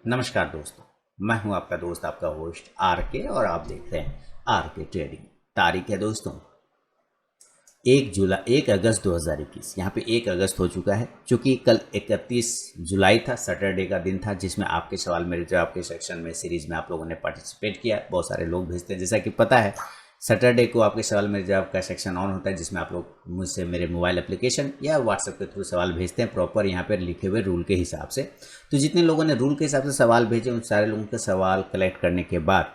नमस्कार दोस्तों, मैं हूं आपका दोस्त आपका होस्ट आर के और आप देख रहे हैं आर के ट्रेडिंग। तारीख है दोस्तों 1 अगस्त 2021। यहाँ पे 1 अगस्त हो चुका है। चूँकि कल 31 जुलाई था, सैटरडे का दिन था, जिसमें आपके सवाल मेरे जवाब के सेक्शन में सीरीज़ में आप लोगों ने पार्टिसिपेट किया। बहुत सारे लोग भेजते हैं, जैसा कि पता है सैटरडे को आपके सवाल मेरे जवाब का सेक्शन ऑन होता है, जिसमें आप लोग मुझसे मेरे मोबाइल एप्लीकेशन या व्हाट्सएप के थ्रू सवाल भेजते हैं प्रॉपर यहाँ पर लिखे हुए रूल के हिसाब से। तो जितने लोगों ने रूल के हिसाब से सवाल भेजे उन सारे लोगों के सवाल कलेक्ट करने के बाद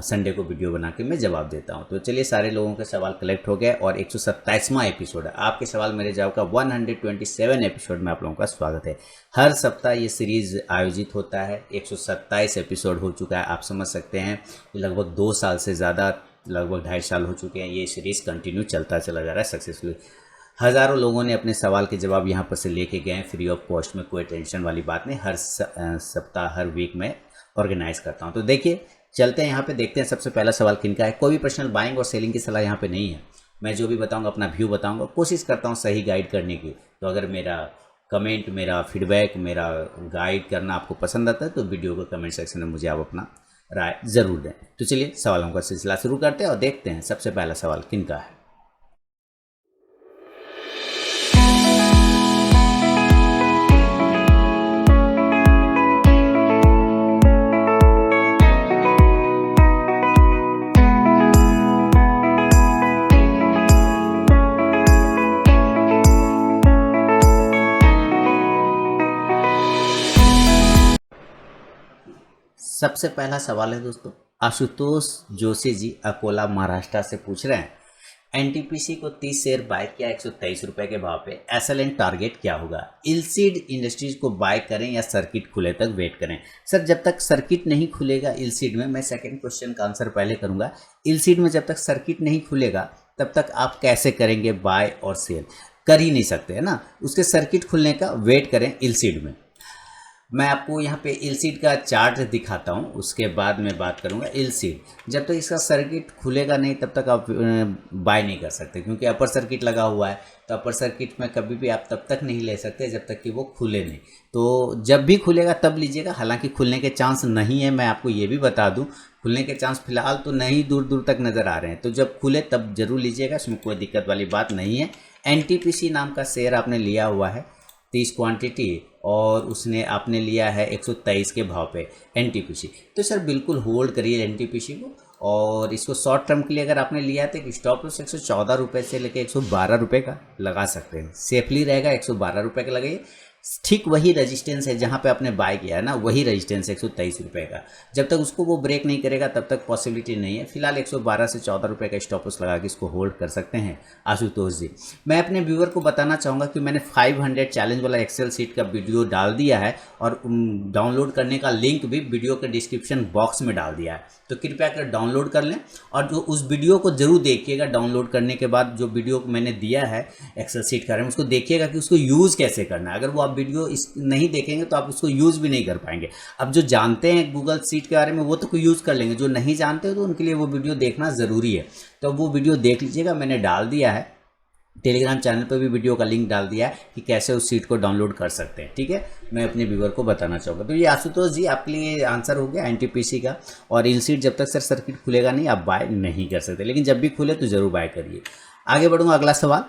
संडे को वीडियो बना के मैं जवाब देता हूं। तो चलिए, सारे लोगों के सवाल कलेक्ट हो गए और 127वां एपिसोड है आपके सवाल मेरे जवाब का 127 एपिसोड में आप लोगों का स्वागत है। हर सप्ताह ये सीरीज आयोजित होता है। 127 एपिसोड हो चुका है। आप समझ सकते हैं कि लगभग 2 साल से ज़्यादा, लगभग 2.5 साल हो चुके हैं ये सीरीज कंटिन्यू चलता चला जा रहा है सक्सेसफुली। हज़ारों लोगों ने अपने सवाल के जवाब यहाँ पर से लेके गए फ्री ऑफ कॉस्ट में, कोई टेंशन वाली बात नहीं। हर सप्ताह हर वीक में ऑर्गेनाइज करता हूँ। तो देखिए, चलते हैं यहाँ पे, देखते हैं सबसे पहला सवाल किनका है। कोई भी पर्सनल बाइंग और सेलिंग की सलाह यहाँ पे नहीं है। मैं जो भी बताऊँगा अपना व्यू बताऊँगा, कोशिश करता हूँ सही गाइड करने की। तो अगर मेरा कमेंट, मेरा फीडबैक, मेरा गाइड करना आपको पसंद आता है तो वीडियो को कमेंट सेक्शन में मुझे आप अपना राय ज़रूर दें। तो चलिए सवालों का सिलसिला शुरू करते हैं और देखते हैं सबसे पहला सवाल किनका है। सबसे पहला सवाल है दोस्तों, आशुतोष जोशी जी अकोला महाराष्ट्र से पूछ रहे हैं, एनटीपीसी को 30 शेयर बाय किया 123 रुपए के भाव पे, एसएलएन टारगेट क्या होगा? इलसीड इंडस्ट्रीज को बाय करें या सर्किट खुले तक वेट करें? सर, जब तक सर्किट नहीं खुलेगा इलसीड में, मैं सेकंड क्वेश्चन का आंसर पहले करूंगा। इलसीड में जब तक सर्किट नहीं खुलेगा तब तक आप कैसे करेंगे बाय और सेल? कर ही नहीं सकते है ना। उसके सर्किट खुलने का वेट करें इलसीड में। मैं आपको यहाँ पे इलसीड का चार्ट दिखाता हूँ, उसके बाद मैं बात करूँगा। इलसीड जब तक इसका सर्किट खुलेगा नहीं तब तक आप बाय नहीं कर सकते, क्योंकि अपर सर्किट लगा हुआ है। तो अपर सर्किट में कभी भी आप तब तक नहीं ले सकते जब तक कि वो खुले नहीं। तो जब भी खुलेगा तब लीजिएगा। हालांकि खुलने के चांस नहीं है, मैं आपको ये भी बता दूँ, खुलने के चांस फिलहाल तो नहीं दूर दूर तक नज़र आ रहे हैं। तो जब खुले तब जरूर लीजिएगा, इसमें कोई दिक्कत वाली बात नहीं है। एनटीपीसी नाम का शेयर आपने लिया हुआ है 30 क्वांटिटी, और उसने आपने लिया है 123 के भाव पे एनटीपीसी। तो सर बिल्कुल होल्ड करिए एनटीपीसी को। और इसको शॉर्ट टर्म के लिए अगर आपने लिया है तो स्टॉप लॉस 114 रुपये से लेकर 112 रुपये का लगा सकते हैं। सेफली रहेगा, 112 रुपये का लगाइए। ठीक वही रेजिस्टेंस है जहाँ पे आपने बाय किया है ना, वही रेजिस्टेंस 123 रुपये का। जब तक उसको वो ब्रेक नहीं करेगा तब तक पॉसिबिलिटी नहीं है। फिलहाल 112 से 14 रुपये का स्टॉप लॉस लगा के इसको होल्ड कर सकते हैं आशुतोष जी। मैं अपने व्यूअर को बताना चाहूँगा कि मैंने 500 चैलेंज वाला एक्सेल सीट का वीडियो डाल दिया है और डाउनलोड करने का लिंक भी वीडियो के डिस्क्रिप्शन बॉक्स में डाल दिया है। तो कृपया कर डाउनलोड कर लें और जो उस वीडियो को जरूर देखिएगा। डाउनलोड करने के बाद जो वीडियो मैंने दिया है एक्सेल सीट का, उसको देखिएगा कि उसको यूज़ कैसे करना है। अगर वो आप वीडियो नहीं देखेंगे तो आप उसको यूज़ भी नहीं कर पाएंगे। अब जो जानते हैं गूगल सीट के बारे में वो तो कोई यूज़ कर लेंगे, जो नहीं जानते हो तो उनके लिए वो वीडियो देखना ज़रूरी है। तो वो वीडियो देख लीजिएगा, मैंने डाल दिया है टेलीग्राम चैनल पर भी, वीडियो का लिंक डाल दिया है कि कैसे उस सीट को डाउनलोड कर सकते हैं। ठीक है, मैं अपने व्यूअर को बताना चाहूँगा। तो ये आशुतोष जी आपके लिए आंसर हो गया एनटीपीसी का। और इन सीट जब तक सर सर्किट खुलेगा नहीं आप बाय नहीं कर सकते, लेकिन जब भी खुले तो ज़रूर बाय करिए। आगे बढ़ूँगा अगला सवाल।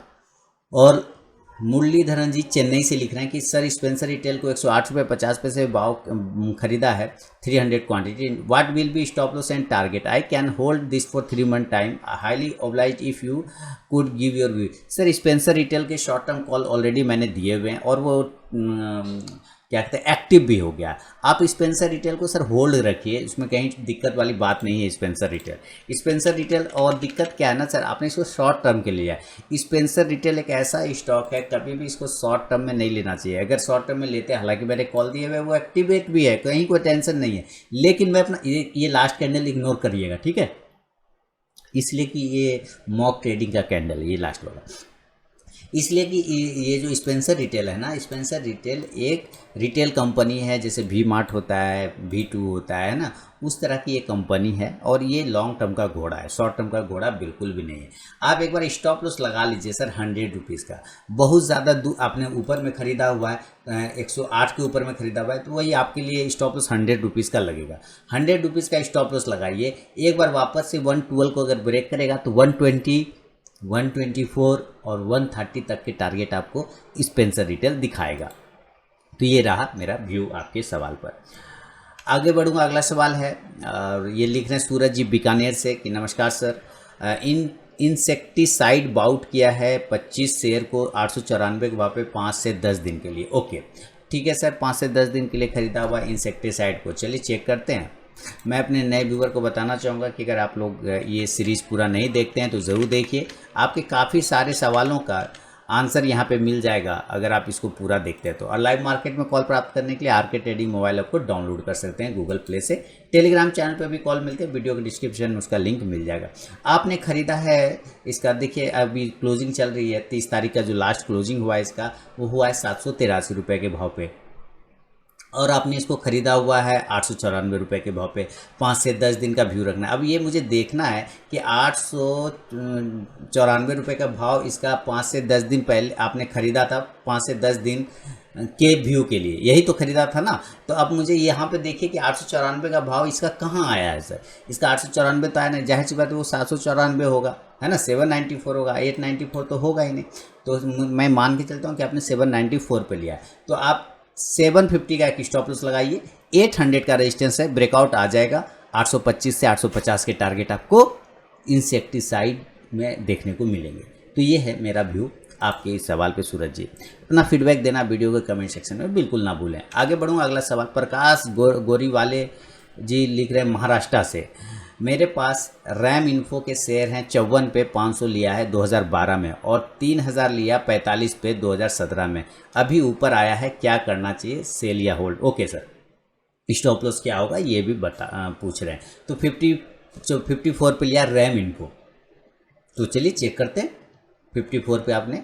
और मुरलीधरन जी चेन्नई से लिख रहे हैं कि सर स्पेंसर रिटेल को 108 रुपये 50 पैसे भाव खरीदा है 300 quantity, what will be stop loss and target? I can hold this for 3 month time, highly oblige if you could give your view. Sir Spencer retail के शॉर्ट टर्म कॉल ऑलरेडी मैंने दिए हुए हैं और वो क्या कहते हैं एक्टिव भी हो गया। आप स्पेंसर रिटेल को सर होल्ड रखिए, उसमें कहीं दिक्कत वाली बात नहीं है। स्पेंसर रिटेल और दिक्कत क्या है ना सर, आपने इसको शॉर्ट टर्म के लिया है। स्पेंसर रिटेल एक ऐसा स्टॉक है, कभी भी इसको शॉर्ट टर्म में नहीं लेना चाहिए। अगर शॉर्ट टर्म में लेते हैं, हालांकि मैंने कॉल दिए हुए वो एक्टिवेट भी है, कहीं कोई टेंशन नहीं है, लेकिन मैं अपना ये लास्ट कैंडल इग्नोर करिएगा, ठीक है, इसलिए कि ये मॉक ट्रेडिंग का कैंडल है, ये लास्ट वाला। इसलिए कि ये जो स्पेंसर रिटेल है ना, स्पेंसर रिटेल एक रिटेल कंपनी है, जैसे वी मार्ट होता है, V2 होता है ना, उस तरह की ये कंपनी है। और ये लॉन्ग टर्म का घोड़ा है, शॉर्ट टर्म का घोड़ा बिल्कुल भी नहीं है। आप एक बार स्टॉप लॉस लगा लीजिए सर 100 रुपीज़ का। बहुत ज़्यादा आपने ऊपर में ख़रीदा हुआ है, 108 के ऊपर में ख़रीदा हुआ है, तो वही आपके लिए स्टॉप लॉस 100 रुपीज़ का लगेगा। 100 रुपीज़ का स्टॉप लॉस लगाइए। एक बार वापस से 112 को अगर ब्रेक करेगा तो 120, 124 और 130 तक के टारगेट आपको स्पेंसर रिटेल दिखाएगा। तो ये रहा मेरा व्यू आपके सवाल पर। आगे बढ़ूँगा, अगला सवाल है और ये लिख रहे हैं सूरज जी बीकानेर से कि नमस्कार सर, इंसेक्टिसाइड बाउट किया है 25 शेयर को 894 के भाव पे 5 से 10 दिन के लिए। ओके ठीक है सर, 5 से 10 दिन के लिए ख़रीदा हुआ इंसेक्टिसाइड को, चलिए चेक करते हैं। मैं अपने नए व्यूवर को बताना चाहूँगा कि अगर आप लोग ये सीरीज़ पूरा नहीं देखते हैं तो ज़रूर देखिए, आपके काफ़ी सारे सवालों का आंसर यहाँ पे मिल जाएगा अगर आप इसको पूरा देखते हैं तो। और लाइव मार्केट में कॉल प्राप्त करने के लिए आरके ट्रेडिंग मोबाइल ऐप को डाउनलोड कर सकते हैं गूगल प्ले से। टेलीग्राम चैनल पे भी कॉल मिलते हैं, वीडियो के डिस्क्रिप्शन में उसका लिंक मिल जाएगा। आपने ख़रीदा है इसका, देखिए अभी क्लोजिंग चल रही है, 30 तारीख का जो लास्ट क्लोजिंग हुआ है इसका, वो हुआ है 783 रुपये के भाव पे, और आपने इसको ख़रीदा हुआ है 894 रुपये के भाव पे। 5 से 10 दिन का व्यू रखना है। अब ये मुझे देखना है कि 894 रुपये का भाव इसका 5 से 10 दिन पहले आपने ख़रीदा था, 5 से 10 दिन के व्यू के लिए यही तो ख़रीदा था ना। तो अब मुझे यहाँ पे देखिए कि 894 का भाव इसका कहाँ आया है सर। इसका 894 तो आया नहीं, जाहिर सी बात है वो 794 होगा, है ना, 794 होगा, 894 तो होगा ही नहीं। तो मैं मान के चलता हूँ कि आपने 794 पे लिया है, तो आप 750 का एक स्टॉप लॉस लगाइए। 800 का रेजिस्टेंस है, ब्रेकआउट आ जाएगा। 825 से 850 के टारगेट आपको इंसेक्टिसाइड में देखने को मिलेंगे। तो ये है मेरा व्यू आपके इस सवाल पे सूरज जी। अपना फीडबैक देना वीडियो के कमेंट सेक्शन में बिल्कुल ना भूलें। आगे बढ़ूँ, अगला सवाल प्रकाश गोरीवाले जी लिख रहे हैं महाराष्ट्र से, मेरे पास रैम इन्फो के शेयर हैं 54 पे 500 लिया है 2012 में, और 3000 लिया 45 पे 2017 में, अभी ऊपर आया है, क्या करना चाहिए, सेल या hold? Okay sir, stop loss क्या होगा ये भी पूछ रहे हैं। तो 54 पे लिया रैम इन्फो, तो चलिए चेक करते हैं। 54 पे आपने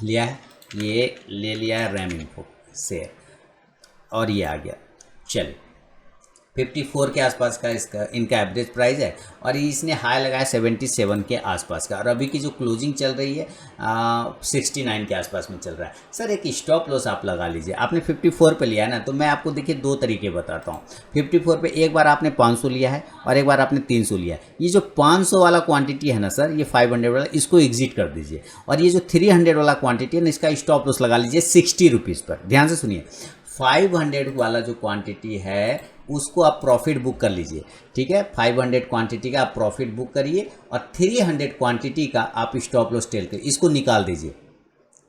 लिया है, ये ले लिया है रैम इन्फो शेयर और ये आ गया। चलिए 54 के आसपास का इसका इनका एवरेज प्राइस है, और इसने हाई लगाया 77 के आसपास का, और अभी की जो क्लोजिंग चल रही है 69 के आसपास में चल रहा है। सर एक स्टॉप लॉस आप लगा लीजिए। आपने 54 पे लिया है ना, तो मैं आपको देखिए दो तरीके बताता हूँ। 54 पे एक बार आपने 500 लिया है और एक बार आपने 300 लिया है। ये जो 500 वाला क्वांटिटी है ना सर, ये 500 वाला, इसको एग्जिट कर दीजिए। और ये जो 300 वाला क्वांटिटी है ना, इसका स्टॉप लॉस लगा लीजिए 60 रुपीज़ पर। ध्यान से सुनिए, 500 वाला जो क्वांटिटी है उसको आप प्रॉफिट बुक कर लीजिए, ठीक है। 500 क्वांटिटी का आप प्रॉफिट बुक करिए, और 300 क्वांटिटी का आप स्टॉप लॉस टेल कर इसको निकाल दीजिए,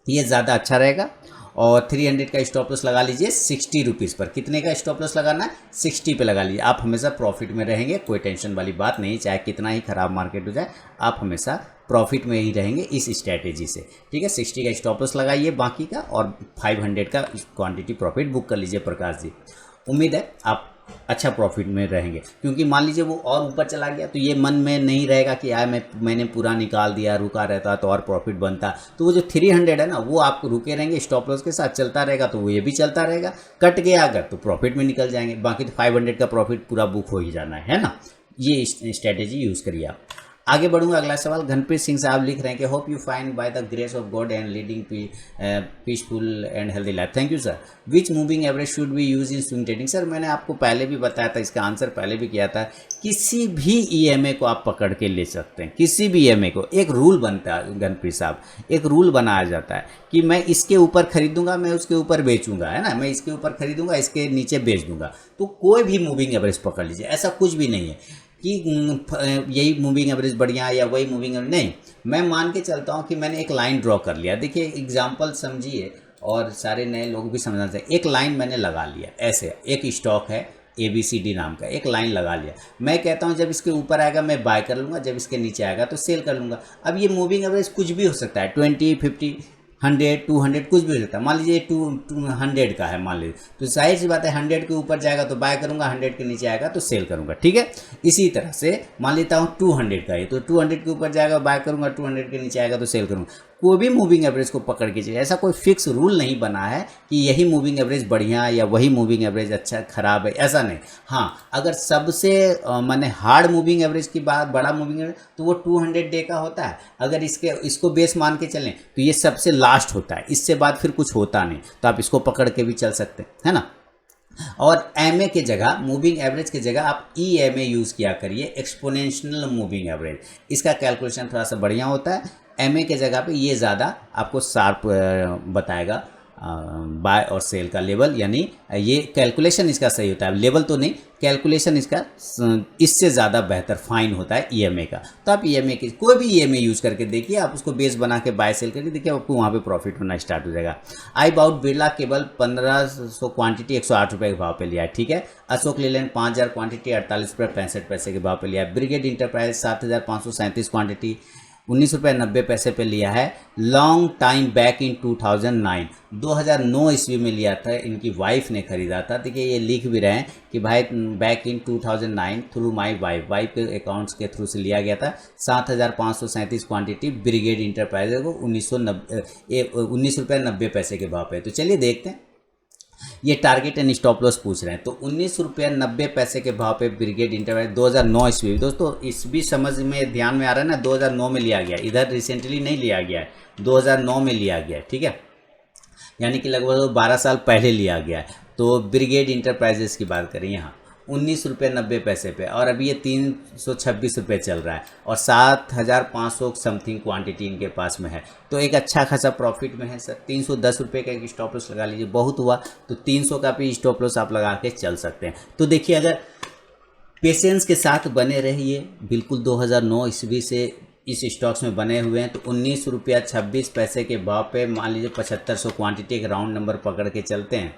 ये ज़्यादा अच्छा रहेगा। और 300 का स्टॉप लॉस लगा लीजिए 60 रुपीज़ पर। कितने का स्टॉप लॉस लगाना है? 60 पे लगा लीजिए। आप हमेशा प्रॉफिट में रहेंगे, कोई टेंशन वाली बात नहीं, चाहे कितना ही ख़राब मार्केट हो जाए, आप हमेशा प्रॉफिट में ही रहेंगे इस स्ट्रैटेजी से, ठीक है। 60 का स्टॉप लॉस लगाइए बाकी का, और 500 का क्वांटिटी प्रॉफिट बुक कर लीजिए प्रकाश जी। उम्मीद है आप अच्छा प्रॉफिट में रहेंगे, क्योंकि मान लीजिए वो और ऊपर चला गया तो ये मन में नहीं रहेगा कि यार मैंने पूरा निकाल दिया, रुका रहता तो और प्रॉफिट बनता। तो वो जो 300 है ना, वो आप रुके रहेंगे, स्टॉप लॉस के साथ चलता रहेगा, तो वो ये भी चलता रहेगा। कट गया अगर तो प्रॉफिट में निकल जाएंगे, बाकी तो 500 का प्रॉफिट पूरा बुक हो ही जाना है ना। ये स्ट्रैटेजी यूज़ करिए आप। आगे बढ़ूंगा, अगला सवाल घनप्रीत सिंह साहब लिख रहे हैं कि hope you find by the grace of God and leading peaceful and healthy life. Thank you sir. Which moving average should be use in swing trading? Sir मैंने आपको पहले भी बताया था, इसका आंसर पहले भी किया था। किसी भी ईएमए को आप पकड़ के ले सकते हैं, किसी भी ईएमए को। एक रूल बनता है घनप्रीत साहब, एक रूल बनाया जाता है कि मैं इसके ऊपर खरीदूंगा, मैं उसके ऊपर बेचूंगा, है ना, मैं इसके ऊपर खरीदूंगा, इसके नीचे बेच दूंगा। तो कोई भी मूविंग एवरेज पकड़ लीजिए, ऐसा कुछ भी नहीं है कि यही मूविंग एवरेज बढ़िया या वही मूविंग एवरेज, नहीं। मैं मान के चलता हूँ कि मैंने एक लाइन ड्रॉ कर लिया। देखिए एग्जांपल समझिए, और सारे नए लोग भी समझना चाहिए। एक लाइन मैंने लगा लिया, ऐसे एक स्टॉक है ABCD नाम का, एक लाइन लगा लिया। मैं कहता हूँ जब इसके ऊपर आएगा मैं बाय कर लूँगा, जब इसके नीचे आएगा तो सेल कर लूँगा। अब ये मूविंग एवरेज कुछ भी हो सकता है, 20, 50, 100, 200 कुछ भी हो सकता है। मान लीजिए 200 का है, मान लीजिए, तो जाहिर सी बात है 100 के ऊपर जाएगा तो बाय करूंगा, 100 के नीचे आएगा तो सेल करूंगा, ठीक है। इसी तरह से मान लेता हूँ 200 का है, तो 200 के ऊपर जाएगा बाय करूंगा, 200 के नीचे आएगा तो सेल करूंगा। कोई भी मूविंग एवरेज को पकड़ के चलिए। ऐसा कोई फिक्स रूल नहीं बना है कि यही मूविंग एवरेज बढ़िया है या वही मूविंग एवरेज अच्छा खराब है, ऐसा नहीं। हाँ, अगर सबसे माने हार्ड मूविंग एवरेज की बात, बड़ा मूविंग एवरेज तो वो 200 डे का होता है। अगर इसको बेस मान के चलें तो ये सबसे लास्ट होता है, इससे बाद फिर कुछ होता नहीं, तो आप इसको पकड़ के भी चल सकते हैं, है ना। और एम ए के जगह, मूविंग एवरेज की जगह आप ई एम ए यूज़ किया करिए, एक्सपोनेंशियल मूविंग एवरेज। इसका कैलकुलेशन थोड़ा सा बढ़िया होता है। एम ए के जगह पे ये ज़्यादा आपको शार्प बताएगा बाय और सेल का लेवल, यानी ये कैलकुलेशन इसका सही होता है, लेवल तो नहीं, कैलकुलेशन इसका इससे ज़्यादा बेहतर फाइन होता है ईएमए का। तो आप ईएमए की कोई भी ईएमए यूज़ करके देखिए, आप उसको बेस बना के बाय सेल करके देखिए, आपको वहाँ पे प्रॉफिट होना स्टार्ट हो जाएगा। आई बाउट बिरला केवल 1500 क्वांटिटी 108 रुपये के भाव पे लिया है, ठीक है। अशोक लीलैंड 5000 क्वांटिटी 48 रुपये 65 पैसे के भाव पे लिया है। ब्रिगेड इंटरप्राइज 7537 क्वांटिटी 19 रुपये 90 पैसे पे लिया है। लॉन्ग टाइम बैक इन 2009 ईस्वी में लिया था, इनकी वाइफ ने खरीदा था। देखिए ये लिख भी रहे हैं कि भाई back in 2009 through my wife के अकाउंट्स के थ्रू से लिया गया था। 7537 क्वांटिटी ब्रिगेड इंटरप्राइज को 19 रुपये 90 पैसे के भाव पे। तो चलिए देखते हैं, ये टारगेट एंड स्टॉप लॉस पूछ रहे हैं। तो 19 रुपये 90 पैसे के भाव पे ब्रिगेड इंटरप्राइज 2009 ईस्वी। दोस्तों इस भी समझ में ध्यान में आ रहा है ना, 2009 में लिया गया, इधर रिसेंटली नहीं लिया गया है, 2009 में लिया गया है, ठीक है, यानी कि लगभग 12 साल पहले लिया गया है। तो ब्रिगेड इंटरप्राइजेस की बात करें यहाँ 19 रुपये 90 पैसे पे, और अभी ये 326 रुपये चल रहा है, और 7500 समथिंग क्वांटिटी इनके पास में है। तो एक अच्छा खासा प्रॉफिट में है सर। 310 रुपये का एक स्टॉप लॉस लगा लीजिए, बहुत हुआ तो 300 का भी स्टॉप लॉस आप लगा के चल सकते हैं। तो देखिए, अगर पेशेंस के साथ बने रहिए, बिल्कुल 2009 ईस्वी से इस स्टॉक्स में बने हुए हैं, तो 19 रुपया 26 पैसे के भाव पे मान लीजिए 7500 क्वांटिटी, एक राउंड नंबर पकड़ के चलते हैं।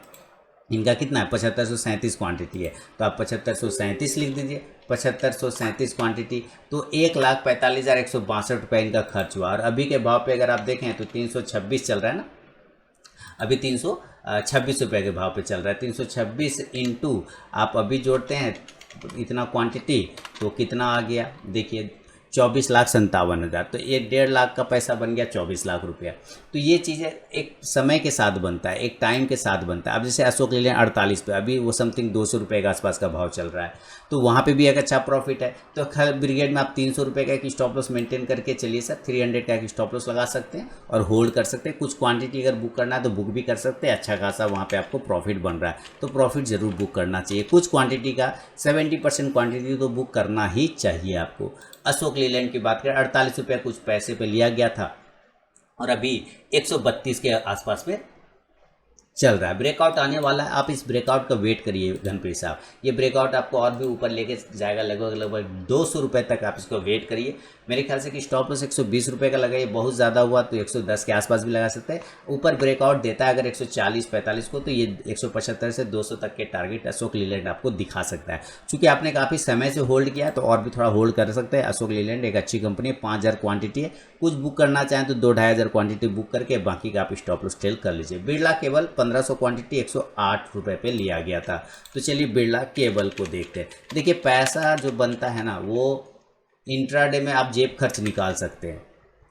इनका कितना है, 7537 क्वांटिटी है, तो आप 7537 लिख दीजिए। 7537 क्वांटिटी तो 1,45,162 रुपये इनका खर्च हुआ। और अभी के भाव पे अगर आप देखें तो 326 चल रहा है ना, अभी 326 रुपये के भाव पे चल रहा है। 326 इंटू आप अभी जोड़ते हैं इतना क्वांटिटी, तो कितना आ गया, देखिए 24,57,000। तो ये 1.5 लाख का पैसा बन गया 24 लाख रुपया। तो ये चीज़ें एक समय के साथ बनता है, एक टाइम के साथ बनता है। अब जैसे अशोक लीलैंड 48 पे, अभी वो समथिंग 200 रुपये के आसपास का भाव चल रहा है, तो वहाँ पे भी एक अच्छा प्रॉफिट है। तो खैर ब्रिगेड में आप 300 रुपये का एक स्टॉप लॉस मेंटेन करके चलिए सर, 300 का एक स्टॉप लॉस लगा सकते हैं और होल्ड कर सकते हैं। कुछ क्वांटिटी अगर बुक करना है तो बुक भी कर सकते हैं, अच्छा खासा वहाँ पे आपको प्रॉफिट बन रहा है, तो प्रॉफिट ज़रूर बुक करना चाहिए। कुछ क्वांटिटी का 70% क्वांटिटी तो बुक करना ही चाहिए आपको। अशोक लीलैंड की बात करें, 48 रुपये कुछ पैसे पे लिया गया था, और अभी 132 के आसपास में चल रहा है। ब्रेकआउट आने वाला है, आप इस ब्रेकआउट का वेट करिए धनप्रीत साहब। ये ब्रेकआउट आपको और भी ऊपर लेके जाएगा, लगभग 200 रुपये तक आप इसको वेट करिए। मेरे ख्याल से कि स्टॉप लॉस 120 रुपये का लगाइए, बहुत ज़्यादा हुआ तो 110 के आसपास भी लगा सकते हैं। ऊपर ब्रेकआउट देता है अगर 140-45 को, तो ये 175 से 200 तक के टारगेट अशोक लीलैंड आपको दिखा सकता है। चूँकि आपने काफ़ी समय से होल्ड किया है तो और भी थोड़ा होल्ड कर सकते हैं। अशोक लीलैंड एक अच्छी कंपनी है, 5000 क्वांटिटी है। कुछ बुक करना चाहें तो 2-2,500 क्वांटिटी बुक करके बाकी का आप स्टॉप लॉस ट्रेल कर लीजिए। बिरला केवल 1500 क्वांटिटी 108 रुपये पे लिया गया था। तो चलिए बिरला केबल को देखते हैं। देखिए पैसा जो बनता है ना, वो इंट्राडे में आप जेब खर्च निकाल सकते हैं,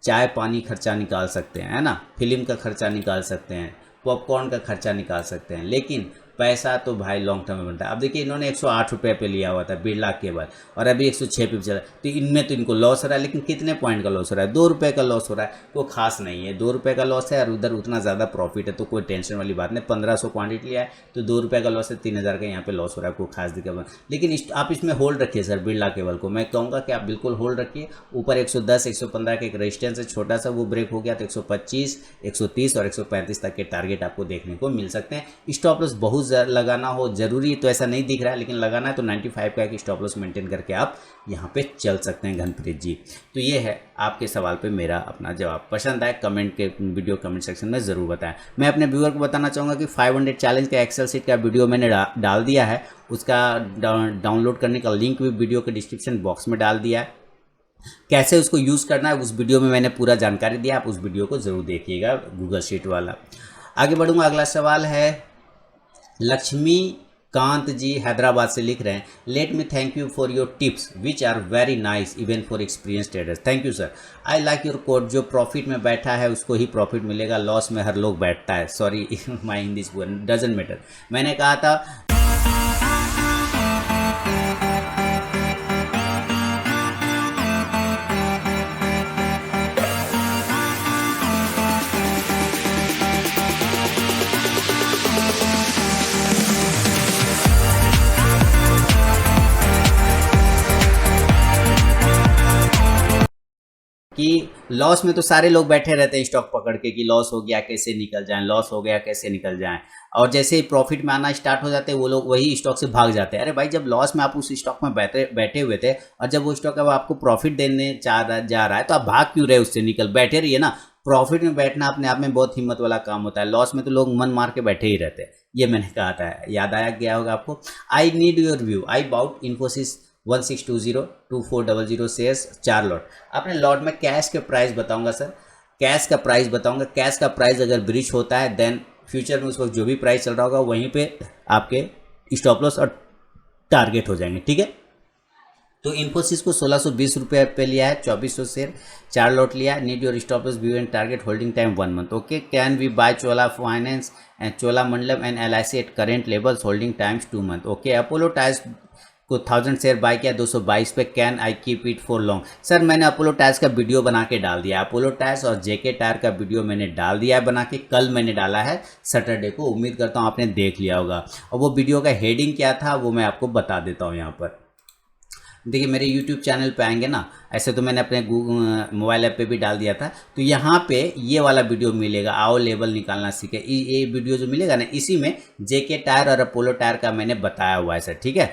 चाय पानी खर्चा निकाल सकते हैं, है ना, फिल्म का खर्चा निकाल सकते हैं, पॉपकॉर्न का खर्चा निकाल सकते हैं, लेकिन पैसा तो भाई लॉन्ग टर्म में बनता है। अब देखिए इन्होंने 108 रुपये पे लिया हुआ था बिरला केबल, और अभी 106 पे चला, तो इनमें तो इनको लॉस हो रहा है, लेकिन कितने पॉइंट का लॉस हो रहा है, 2 रुपये का लॉस हो रहा है। कोई खास नहीं है, 2 रुपये का लॉस है और उधर उतना ज़्यादा प्रॉफिट है, तो कोई टेंशन वाली बात नहीं। 1500 क्वांटिटी लिया है तो 2 रुपये का लॉस है, 3000 का यहाँ पे लॉस हो रहा है, कोई खास दिक्कत। लेकिन आप इसमें होल्ड रखिए सर बिरला केबल को, मैं कहूँगा कि आप बिल्कुल होल्ड रखिए। ऊपर 110 115 का एक रेजिस्टेंस है छोटा सा, वो ब्रेक हो गया तो 125 130 और 135 तक के टारगेट आपको देखने को मिल सकते हैं। स्टॉप लॉस बहुत लगाना हो जरूरी तो ऐसा नहीं दिख रहा है, लेकिन लगाना है तो 95 का एक स्टॉप लॉस मेंटेन करके आप यहाँ पे चल सकते हैं घनप्रीत जी। तो ये है आपके सवाल पे मेरा अपना जवाब। पसंद आए कमेंट के वीडियो कमेंट सेक्शन में ज़रूर बताएं। मैं अपने व्यूअर को बताना चाहूँगा कि 500 चैलेंज का एक्सेल सीट का वीडियो मैंने डाल दिया है, उसका डाउनलोड करने का लिंक भी वीडियो के डिस्क्रिप्शन बॉक्स में डाल दिया है। कैसे उसको यूज़ करना है उस वीडियो में मैंने पूरा जानकारी दिया, आप उस वीडियो को ज़रूर देखिएगा, गूगल शीट वाला। आगे बढ़ूँगा, अगला सवाल है लक्ष्मी कांत जी हैदराबाद से लिख रहे हैं, let me thank you for your tips which are very nice even for experience traders. Thank you sir, I like your quote, जो प्रॉफिट में बैठा है उसको ही प्रॉफिट मिलेगा, लॉस में हर लोग बैठता है। Sorry my in this doesn't matter. मैंने कहा था कि लॉस में तो सारे लोग बैठे रहते हैं स्टॉक पकड़ के कि लॉस हो गया कैसे निकल जाएं, लॉस हो गया कैसे निकल जाएं, और जैसे ही प्रॉफिट में आना स्टार्ट हो जाते हैं वो लोग वही स्टॉक से भाग जाते हैं। अरे भाई, जब लॉस में आप उस स्टॉक में बैठे हुए थे और जब वो स्टॉक अब आपको प्रॉफिट देने जा रहा है तो आप भाग क्यों रहे उससे? निकल बैठे रहिए ना। प्रॉफिट में बैठना अपने आप में बहुत हिम्मत वाला काम होता है, लॉस में तो लोग मन मार के बैठे ही रहते हैं। ये मैंने कहा था, याद आया गया होगा आपको। I need your view, I bought Infosys 1620 2400 shares 4 lot. अपने लॉट में कैश के प्राइस बताऊंगा सर, कैश का प्राइस बताऊंगा। कैश का प्राइस अगर ब्रीच होता है देन फ्यूचर में उस वक्त जो भी प्राइस चल रहा होगा वहीं पे आपके स्टॉप लॉस और टारगेट हो जाएंगे, ठीक है। तो इन्फोसिस को 1620 रुपये पे लिया है, 2400 शेयर, 4 लॉट लिया है। Need your stop loss view and target holding time 1 month. Okay, can we buy Chola finance and Chola Mandalam and LIC at current levels holding times 2 month. Okay, Apollo tyres को 1000 शेयर बाय किया 222 पे, can I keep it for long. Sir मैंने Apollo tyres का video बना के डाल दिया, Apollo tyres और JK टायर का वीडियो मैंने डाल दिया है बना के, कल मैंने डाला है सैटरडे को, उम्मीद करता हूँ आपने देख लिया होगा। और वो वीडियो का हेडिंग क्या था वो मैं आपको बता देता हूँ यहाँ पर। देखिए मेरे YouTube चैनल पे आएंगे ना, ऐसे तो मैंने अपने मोबाइल ऐप पे भी डाल दिया था, तो यहाँ पे ये वाला वीडियो मिलेगा, आओ लेवल निकालना सीखे। ये वीडियो जो मिलेगा ना, इसी में JK टायर और अपोलो टायर का मैंने बताया हुआ है सर, ठीक है।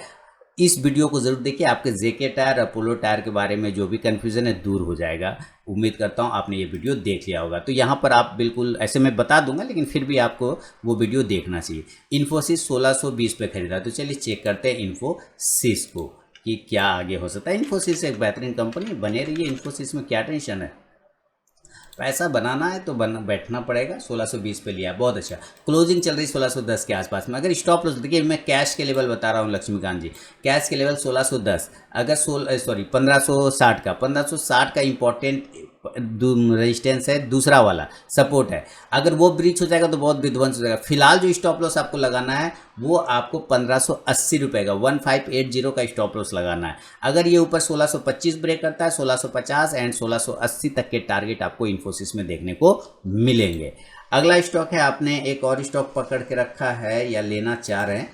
इस वीडियो को जरूर देखिए, आपके JK टायर अपोलो टायर के बारे में जो भी कन्फ्यूजन है दूर हो जाएगा। उम्मीद करता हूँ आपने ये वीडियो देख लिया होगा। तो यहाँ पर आप बिल्कुल ऐसे मैं बता दूंगा, लेकिन फिर भी आपको वो वीडियो देखना चाहिए। इन्फोसिस 1620 पे खरीदा, तो चलिए चेक करते हैं इन्फोसिस को कि क्या आगे हो सकता है। इन्फोसिस एक बेहतरीन कंपनी, बने रहिए इन्फोसिस में, क्या टेंशन है। पैसा बनाना है तो बैठना पड़ेगा। 1620 पे लिया, बहुत अच्छा। क्लोजिंग चल रही 1610 के आसपास में। अगर स्टॉप लॉस देखिए, मैं कैश के लेवल बता रहा हूँ लक्ष्मीकांत जी, कैश के लेवल 1610, अगर 1560 का इंपॉर्टेंट रेजिस्टेंस है, दूसरा वाला सपोर्ट है। अगर वो ब्रीच हो जाएगा तो बहुत विध्वंस हो जाएगा। फिलहाल जो स्टॉप लॉस आपको लगाना है वो आपको 1580 रुपये का 1580 का स्टॉप लॉस लगाना है। अगर ये ऊपर 1625 ब्रेक करता है, 1650 एंड 1680 तक के टारगेट आपको इन्फोसिस में देखने को मिलेंगे। अगला स्टॉक है, आपने एक और स्टॉक पकड़ के रखा है या लेना चाह रहे हैं,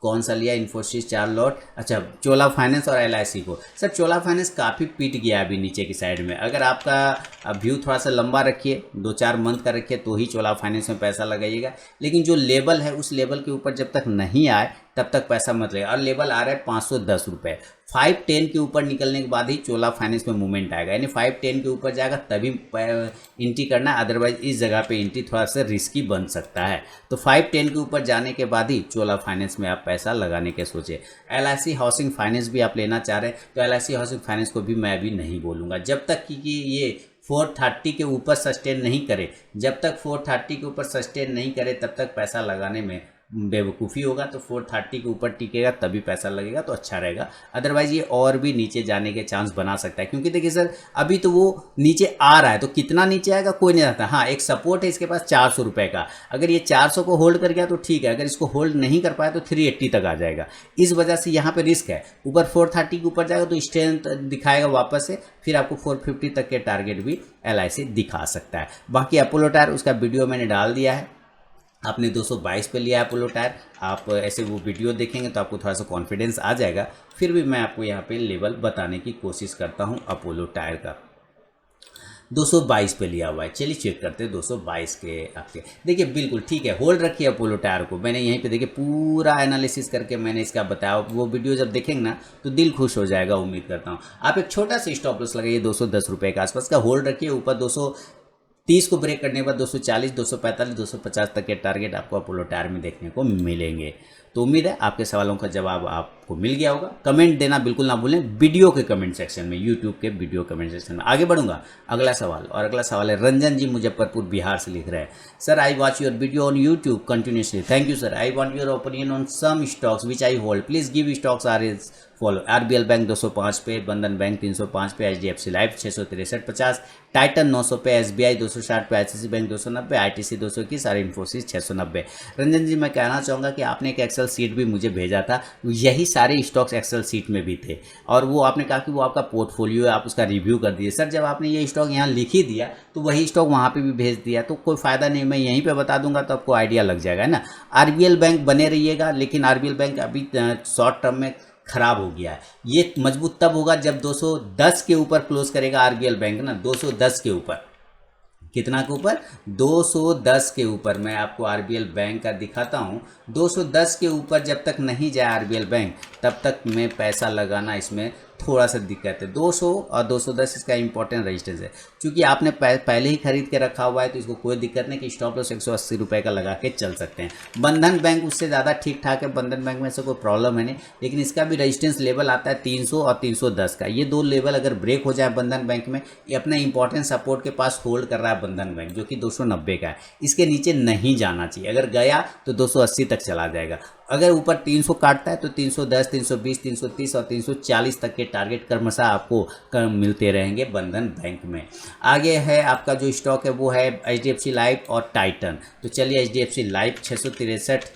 कौन सा लिया? इन्फोसिस 4 लॉट। अच्छा, चोला फाइनेंस और LIC को। सर चोला फाइनेंस काफ़ी पीट गया अभी नीचे की साइड में। अगर आपका व्यू थोड़ा सा लंबा रखिए, 2-4 मंथ का रखिए, तो ही चोला फाइनेंस में पैसा लगाइएगा। लेकिन जो लेवल है उस लेवल के ऊपर जब तक नहीं आए तब तक पैसा मत लगाइए। और लेवल आ रहा है 510 रुपये। 510 के ऊपर निकलने के बाद ही चोला फाइनेंस में मूवमेंट आएगा, यानी 510 के ऊपर जाएगा तभी एंट्री करना है, अदरवाइज इस जगह पे एंट्री थोड़ा सा रिस्की बन सकता है। तो 510 के ऊपर जाने के बाद ही चोला फाइनेंस में आप पैसा लगाने के सोचे। LIC हाउसिंग फाइनेंस भी आप लेना चाह रहे हैं तो LIC हाउसिंग फाइनेंस को भी मैं अभी नहीं बोलूँगा जब तक कि ये 430 के ऊपर सस्टेन नहीं करे। जब तक 430 के ऊपर सस्टेन नहीं करे तब तक पैसा लगाने में बेवकूफ़ी होगा। तो 430 के ऊपर टिकेगा तभी पैसा लगेगा तो अच्छा रहेगा, अदरवाइज ये और भी नीचे जाने के चांस बना सकता है। क्योंकि देखिए सर, अभी तो वो नीचे आ रहा है, तो कितना नीचे आएगा कोई नहीं जानता। हाँ, एक सपोर्ट है इसके पास 400 रुपये का, अगर ये 400 को होल्ड कर गया तो ठीक है, अगर इसको होल्ड नहीं कर पाया तो 380 तक आ जाएगा। इस वजह से यहाँ पे रिस्क है। ऊपर 430 के ऊपर जाएगा तो स्ट्रेंथ दिखाएगा वापस से, फिर आपको 450 तक के टारगेट भी LIC दिखा सकता है। बाकी अपोलो टायर, उसका वीडियो मैंने डाल दिया है, आपने 222 पे लिया है अपोलो टायर। आप ऐसे वो वीडियो देखेंगे तो आपको थोड़ा सा कॉन्फिडेंस आ जाएगा। फिर भी मैं आपको यहाँ पे लेवल बताने की कोशिश करता हूँ अपोलो टायर का। 222 पे लिया हुआ है, चलिए चेक करते हैं 222 के आपके। देखिए बिल्कुल ठीक है, होल्ड रखिए अपोलो टायर को। मैंने यहीं पे देखिए पूरा एनालिसिस करके मैंने इसका बताया, वो वीडियो जब देखेंगे ना तो दिल खुश हो जाएगा, उम्मीद करता हूँ। आप एक छोटा सा स्टॉप लॉस लगाइए 210 रुपये के आसपास का, होल्ड रखिए। ऊपर 230 को ब्रेक करने के बाद 240, 245, 250 तक के टारगेट आपको अपोलो टायर में देखने को मिलेंगे। तो उम्मीद है आपके सवालों का जवाब आप आपको मिल गया होगा। कमेंट देना बिल्कुल ना भूलें वीडियो के कमेंट सेक्शन में, यूट्यूब के वीडियो कमेंट सेक्शन में। आगे बढ़ूंगा, अगला सवाल, और अगला सवाल है रंजन जी मुजफ्फरपुर बिहार से लिख रहे हैं, sir I watch your video on YouTube continuously, thank you sir, I want your opinion on some stocks which I hold, please give stocks are is follow, RBL bank 205 पे, बंधन बैंक 305 पे, एचडीएफसी लाइफ 663.50, टाइटन 900 पे, SBI 260 पे, ICC bank 290, ITC 221 और इन्फोसिस 690। रंजन जी मैं कहना चाहूँगा कि आपने एक एक्सेल सीट भी मुझे भेजा था, यही सारे स्टॉक्स एक्सेल सीट में भी थे, और वो आपने कहा कि वो आपका पोर्टफोलियो है, आप उसका रिव्यू कर दीजिए। सर जब आपने ये स्टॉक यहाँ लिख ही दिया तो वही स्टॉक वहाँ पे भी भेज दिया, तो कोई फ़ायदा नहीं, मैं यहीं पे बता दूंगा तो आपको आइडिया लग जाएगा, है ना। आरबीएल बैंक बने रहिएगा, लेकिन आरबीएल बैंक अभी शॉर्ट टर्म में खराब हो गया है। ये मजबूत तब होगा जब 210 के ऊपर क्लोज करेगा आरबीएल बैंक ना, 210 के ऊपर, कितना के ऊपर, 210 के ऊपर। मैं आपको आरबीएल बैंक का दिखाता हूँ, 210 के ऊपर जब तक नहीं जाए आरबीएल बैंक तब तक मैं पैसा लगाना इसमें थोड़ा सा दिक्कत है। 200 और 210 इसका इंपॉर्टेंट रेजिस्टेंस है, क्योंकि आपने पहले ही खरीद के रखा हुआ है तो इसको कोई दिक्कत नहीं कि स्टॉप लॉस 180 रुपये का लगा के चल सकते हैं। बंधन बैंक उससे ज़्यादा ठीक ठाक है, बंधन बैंक में से कोई प्रॉब्लम है नहीं, लेकिन इसका भी रेजिस्टेंस लेवल आता है 300 और 310 का। ये दो लेवल अगर ब्रेक हो जाए बंधन बैंक में, ये अपने इंपॉर्टेंट सपोर्ट के पास होल्ड कर रहा है बंधन बैंक, जो कि 290 का है, इसके नीचे नहीं जाना चाहिए। अगर गया तो 280 तक चला जाएगा। अगर ऊपर 300 काटता है तो 310, 320, 330 और 340 तक के टारगेट क्रमशः आपको मिलते रहेंगे बंधन बैंक में। आगे है आपका जो स्टॉक है वो है एचडीएफसी लाइफ और टाइटन। तो चलिए एचडीएफसी लाइफ 663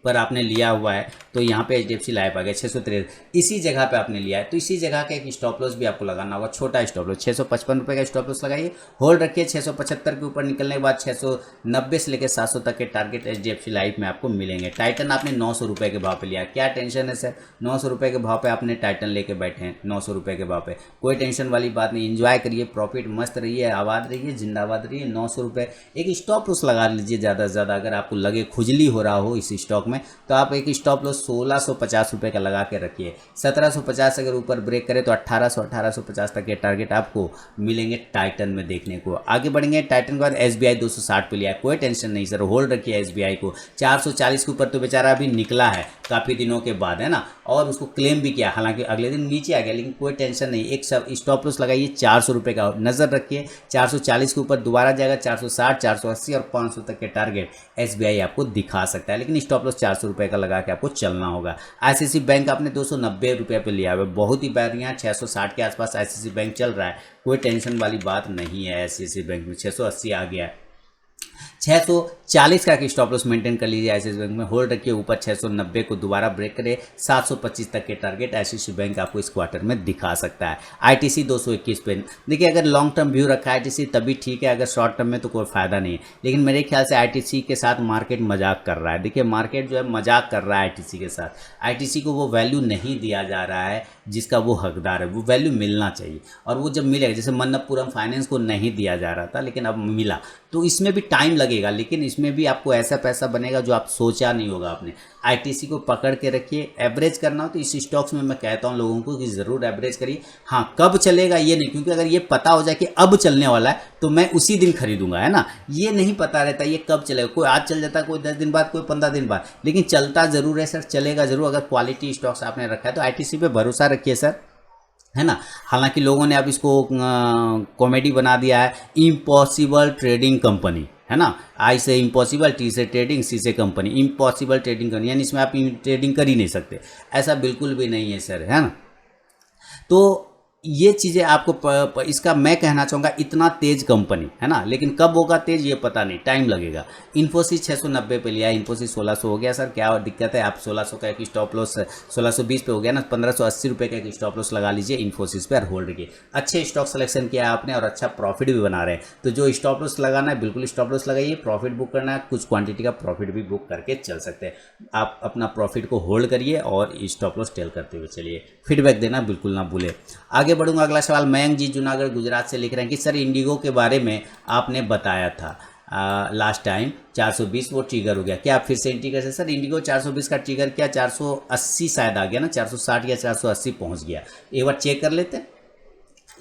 पर आपने लिया हुआ है, तो यहाँ पे एचडीएफसी लाइफ आ गया 663, इसी जगह पे आपने लिया है, तो इसी जगह का एक स्टॉप लॉस भी आपको लगाना होगा, छोटा स्टॉप लॉस 655 रुपये का स्टॉप लॉस लगाइए, होल्ड रखिए। 675 के ऊपर निकलने के बाद 690 से लेकर 700 तक के टारगेट एचडीएफसी लाइफ में आपको मिलेंगे। टाइटन आपने 900 रुपये के भाव पे लिया, क्या टेंशन है सर, 900 रुपये के भाव पे आपने टाइटन लेके बैठे हैं, 900 रुपये के भाव पे, कोई टेंशन वाली बात नहीं, इंजॉय करिए, प्रॉफिट मस्त रहिए, आबाद रहिए, जिंदाबाद रहिए। 900 रुपये एक स्टॉप लॉस लगा लीजिए ज़्यादा से ज़्यादा, अगर आपको लगे खुजली हो रहा हो इस स्टॉक में तो आप एक स्टॉप लॉस 1650 रुपये का लगा के रखिए। 1750 अगर ऊपर ब्रेक करे तो 1850 तक के टारगेट आपको मिलेंगे टाइटन में देखने को। आगे बढ़ेंगे, टाइटन के बाद एसबीआई 260 पे लिया, कोई टेंशन नहीं सर, होल्ड रखिए एसबीआई को। 440 के ऊपर तो बेचारा अभी निकला है काफ़ी दिनों के बाद, है ना, और उसको क्लेम भी किया, हालांकि अगले दिन नीचे आ गया, लेकिन कोई टेंशन नहीं। एक सब स्टॉप लॉस लगाइए 400 रुपये का, नज़र रखिए 440 के ऊपर दोबारा जाएगा, 460, 480 और 500 तक के टारगेट एसबीआई आपको दिखा सकता है, लेकिन स्टॉप लॉस 400 रुपये का लगा के आपको चलना होगा। आईसीसी बैंक आपने 290 रुपये पे लिया हुआ, बहुत ही बढ़िया, 660 के आसपास आईसीसी बैंक चल रहा है, कोई टेंशन वाली बात नहीं है। आईसीसी बैंक में 680 आ गया, 640 का स्टॉप लॉस मेंटेन कर लीजिए आईसीसी बैंक में, होल्ड रखिए। ऊपर 690 को दोबारा ब्रेक करे, 725 तक के टारगेट आईसीसी बैंक आपको इस क्वार्टर में दिखा सकता है। आईटीसी 221 पे, देखिए अगर लॉन्ग टर्म व्यू रखा है आईटीसी तभी ठीक है, अगर शॉर्ट टर्म में तो कोई फायदा नहीं है, लेकिन मेरे ख्याल से आईटीसी के साथ मार्केट मजाक कर रहा है। देखिए मार्केट जो है मजाक कर रहा है आईटीसी के साथ, आईटीसी को वो वैल्यू नहीं दिया जा रहा है जिसका वो हकदार है, वो वैल्यू मिलना चाहिए, और वो जब मिलेगा, जैसे मन्नप्पुरम फाइनेंस को नहीं दिया जा रहा था लेकिन अब मिला, तो इसमें भी टाइम लगेगा, लेकिन इसमें भी आपको ऐसा पैसा बनेगा जो आप सोचा नहीं होगा आपने। आईटीसी को पकड़ के रखिए, एवरेज करना हो तो इस स्टॉक्स में मैं कहता हूं लोगों को कि ज़रूर एवरेज करिए। हाँ कब चलेगा ये नहीं, क्योंकि अगर ये पता हो जाए कि अब चलने वाला है तो मैं उसी दिन खरीदूंगा, है ना, ये नहीं पता रहता ये कब चलेगा, कोई आज चल जाता है, कोई 10 दिन बाद, कोई 15 दिन बाद, लेकिन चलता ज़रूर है सर, चलेगा ज़रूर। अगर क्वालिटी स्टॉक्स आपने रखा है तो आईटीसी पे भरोसा रखिए सर, है ना। हालांकि लोगों ने अब इसको कॉमेडी बना दिया है, इम्पॉसिबल ट्रेडिंग कंपनी, है ना, आई से इम्पॉसिबल, टी से ट्रेडिंग, सी से कंपनी, इम्पॉसिबल ट्रेडिंग कंपनी, यानी इसमें आप ट्रेडिंग कर ही नहीं सकते, ऐसा बिल्कुल भी नहीं है सर, है ना। तो ये चीज़ें आपको इसका मैं कहना चाहूँगा, इतना तेज कंपनी है ना, लेकिन कब होगा तेज ये पता नहीं, टाइम लगेगा। इन्फोसिस 690 पे लिया, इन्फोसिस 1600 हो गया सर, क्या दिक्कत है, आप 1600 का एक स्टॉप लॉस, 1620 पे हो गया ना, 1580 रुपये का एक स्टॉप लॉस लगा लीजिए इन्फोसिस पे और होल्ड रखिए। अच्छे स्टॉक सिलेक्शन किया आपने और अच्छा प्रॉफिट भी बना रहे हैं, तो जो स्टॉप लॉस लगाना है बिल्कुल स्टॉप लॉस लगाइए, प्रॉफिट बुक करना है, कुछ क्वांटिटी का प्रॉफिट भी बुक करके चल सकते हैं। आप अपना प्रॉफिट को होल्ड करिए और स्टॉप लॉस टेल करते हुए चलिए, फीडबैक देना बिल्कुल ना भूले। आगे बढ़ूंगा, अगला सवाल मयंक जी जूनागढ़ गुजरात से लिख रहे हैं कि सर इंडिगो के बारे में आपने बताया था लास्ट टाइम 420 वो ट्रिगर हो गया, क्या आप फिर से ट्रिगर से? सर इंडिगो 420 का ट्रिगर क्या 480 शायद आ गया ना, 460 या 480 पहुंच गया, एक बार चेक कर लेते हैं।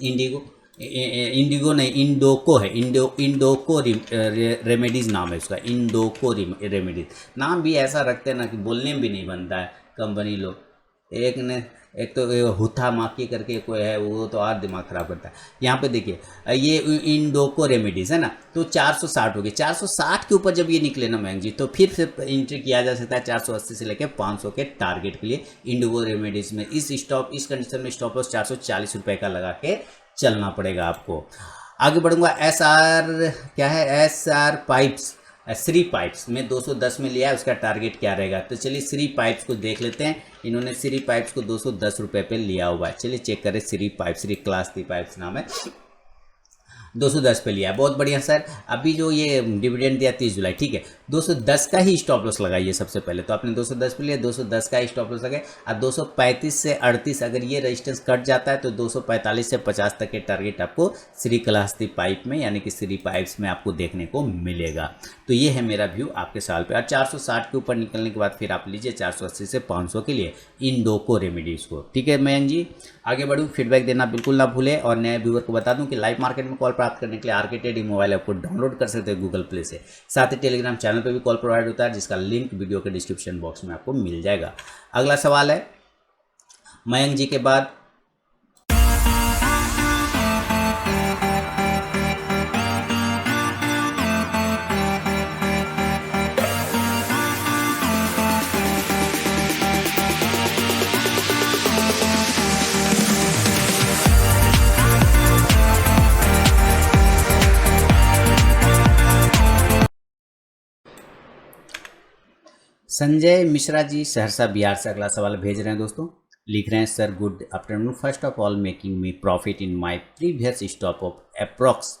इंडिगो नहीं, इंडोको है, इंडोको रेमेडीज नाम है उसका, इंडोको रेमेडीज नाम भी ऐसा रखते हैं ना कि बोलने में भी नहीं बनता है कंपनी लोग। एक ने एक तो ये हुथा माकी करके कोई है, वो तो और दिमाग खराब करता है। यहाँ पे देखिए ये इंडोको रेमेडीज है ना, तो 460 हो गई। 460 के ऊपर जब ये निकले ना मयंक जी, तो फिर से एंट्री किया जा सकता है 480 से लेकर 500 के टारगेट के लिए इंडोको रेमेडीज में। इस कंडीशन में स्टॉप लॉस 440 रुपये का लगा के चलना पड़ेगा आपको। आगे बढ़ूंगा। एस आर क्या है, S R pipes, Shri pipes में 210 में लिया है, उसका टारगेट क्या रहेगा। तो चलिए श्री पाइप्स को देख लेते हैं। इन्होंने श्री पाइप्स को 210 रुपये पे लिया हुआ है। चलिए चेक करें। श्री पाइप, श्री क्लास थी पाइप्स नाम है, 210 पे लिया है। बहुत बढ़िया सर। अभी जो ये डिविडेंड दिया 30 जुलाई, ठीक है, 210 का ही स्टॉप लॉस लगाइए सबसे पहले। तो आपने 210 पे लिया, 210 का ही स्टॉप लॉस लगाए। और 235 से 38 अगर ये रेजिस्टेंस कट जाता है तो 245 से 50 तक के टारगेट आपको श्री क्लास्ती पाइप में यानी कि श्री पाइप्स में आपको देखने को मिलेगा। तो ये है मेरा व्यू आपके साल पे। और 460 के ऊपर निकलने के बाद फिर आप लीजिए 480 से 500 के लिए इंडोको रेमेडीज को। ठीक है मयंक जी, आगे बढ़ूँ। फीडबैक देना बिल्कुल ना भूले। और नए व्यूअर को बता दूं कि लाइव मार्केट में कॉल प्राप्त करने के लिए आरके ट्रेडिंग मोबाइल ऐप को डाउनलोड कर सकते हैं गूगल प्ले से। साथ ही टेलीग्राम चैनल पे भी कॉल प्रोवाइड होता है, जिसका लिंक वीडियो के डिस्क्रिप्शन बॉक्स में आपको मिल जाएगा। अगला सवाल है मयंक जी के बाद। संजय मिश्रा जी सहरसा बिहार से अगला सवाल भेज रहे हैं दोस्तों। लिख रहे हैं, sir good afternoon, first of all making me profit in my previous stop of approx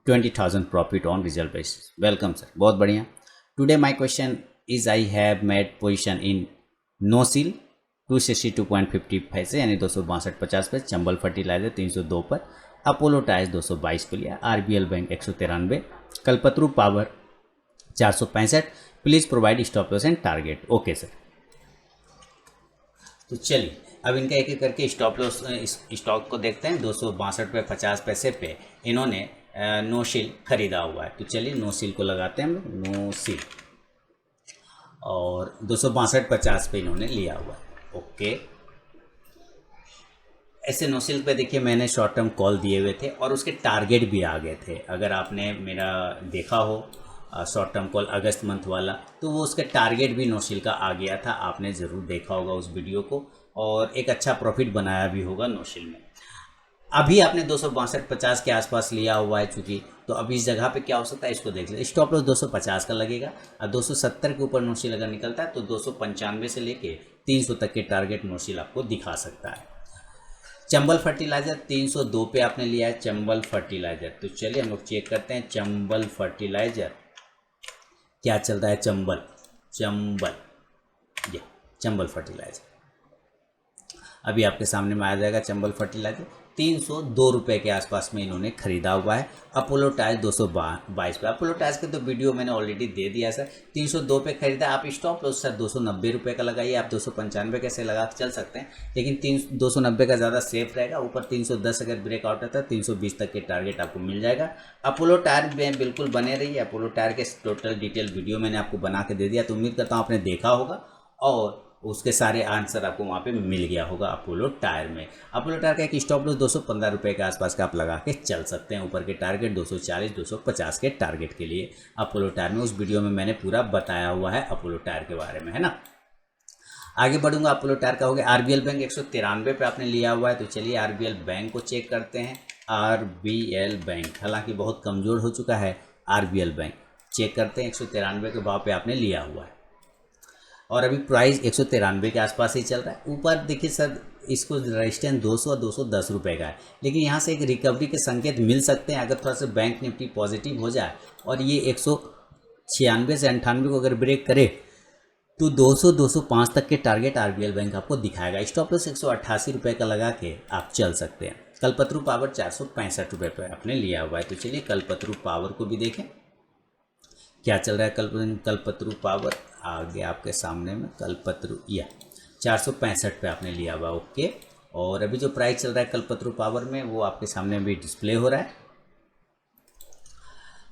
20,000 profit on result basis. Welcome sir, बहुत बढ़िया। Today my question is I have made position in NOCIL 262.55 से यानी 262.50 पे, चंबल फर्टिलाइजर 302 पर, Apollo tyres 222 पे लिया, RBL bank 193, Kalpataru power 465। Please provide stop loss and target. Okay sir. तो चलिए अब इनका एक एक करके स्टॉप लॉस स्टॉक को देखते हैं। 262.50 पे इन्होंने नोशिल खरीदा हुआ है। तो चलिए नोशिल को लगाते हैं हम लोग, नोशिल, और 262.50 पे इन्होंने लिया हुआ है। ओके, ऐसे नोशिल पे देखिए मैंने शॉर्ट टर्म कॉल दिए हुए थे और उसके टारगेट भी आ गए थे। अगर आपने मेरा देखा हो शॉर्ट टर्म कॉल अगस्त मंथ वाला, तो वो उसका टारगेट भी नोशिल का आ गया था। आपने ज़रूर देखा होगा उस वीडियो को और एक अच्छा प्रॉफिट बनाया भी होगा नोशिल में। अभी आपने 262.50 के आसपास लिया हुआ है चूँकि, तो अभी इस जगह पे क्या हो सकता है इसको देख लें। स्टॉप लॉस 250 का लगेगा और 270 के ऊपर नोशिल अगर निकलता है तो 295 से लेके 300 तक के टारगेट नोशिल आपको दिखा सकता है। चंबल फर्टिलाइजर 302 पे आपने लिया है, चंबल फर्टिलाइजर। तो चलिए हम लोग चेक करते हैं चंबल फर्टिलाइजर क्या चल रहा है। चंबल फर्टिलाइजर अभी आपके सामने में आ जाएगा। चंबल फर्टिलाइजर 302 रुपये के आसपास में इन्होंने खरीदा हुआ है। अपोलो टायर्स 222 पे। अपोलो टायर्स का तो वीडियो मैंने ऑलरेडी दे दिया सर। 302 पे खरीदा। आप स्टॉप लॉस सर 290 रुपये का लगाइए। आप 295 कैसे लगा चल सकते हैं, लेकिन 290 का ज़्यादा सेफ रहेगा। ऊपर 310 अगर ब्रेकआउट आता है 320 तक के टारगेट आपको मिल जाएगा। अपोलो टायर में बिल्कुल बने रहिए। अपोलो टायर के टोटल डिटेल वीडियो मैंने आपको बना के दे दिया, तो उम्मीद करता हूँ आपने देखा होगा और उसके सारे आंसर आपको वहाँ पे मिल गया होगा। अपोलो टायर में, अपोलो टायर का एक स्टॉप लॉस 215 रुपये के आसपास का आप लगा के चल सकते हैं। ऊपर के टारगेट 240 250 के टारगेट के लिए अपोलो टायर में उस वीडियो में मैंने पूरा बताया हुआ है अपोलो टायर के बारे में, है ना। आगे बढ़ूंगा। अपोलो टायर का हो गया। आरबीएल बैंक 193 पे आपने लिया हुआ है। तो चलिए आरबीएल बैंक को चेक करते हैं। आरबीएल बैंक हालांकि बहुत कमज़ोर हो चुका है। आरबीएल बैंक चेक करते हैं, 193 के भाव पे आपने लिया हुआ है और अभी प्राइस 193 के आसपास ही चल रहा है। ऊपर देखिए सर इसको रेजिस्टेंस 200 और 210 रुपये का है, लेकिन यहाँ से एक रिकवरी के संकेत मिल सकते हैं अगर थोड़ा सा बैंक निफ्टी पॉजिटिव हो जाए और ये 196 से 98 को अगर ब्रेक करे तो 200-205 तक के टारगेट आरबीएल बैंक आपको दिखाएगा। स्टॉप लॉस 188 रुपये का लगा के आप चल सकते हैं। कल्पतरू पावर 465 रुपये पर आपने लिया हुआ है। तो चलिए कल्पतरू पावर को भी देखें क्या चल रहा है। कल्पतरू पावर आ गया आपके सामने में। कल्पतरू 465 पे आपने लिया हुआ। ओके, और अभी जो प्राइस चल रहा है कल्पतरू पावर में वो आपके सामने भी डिस्प्ले हो रहा है।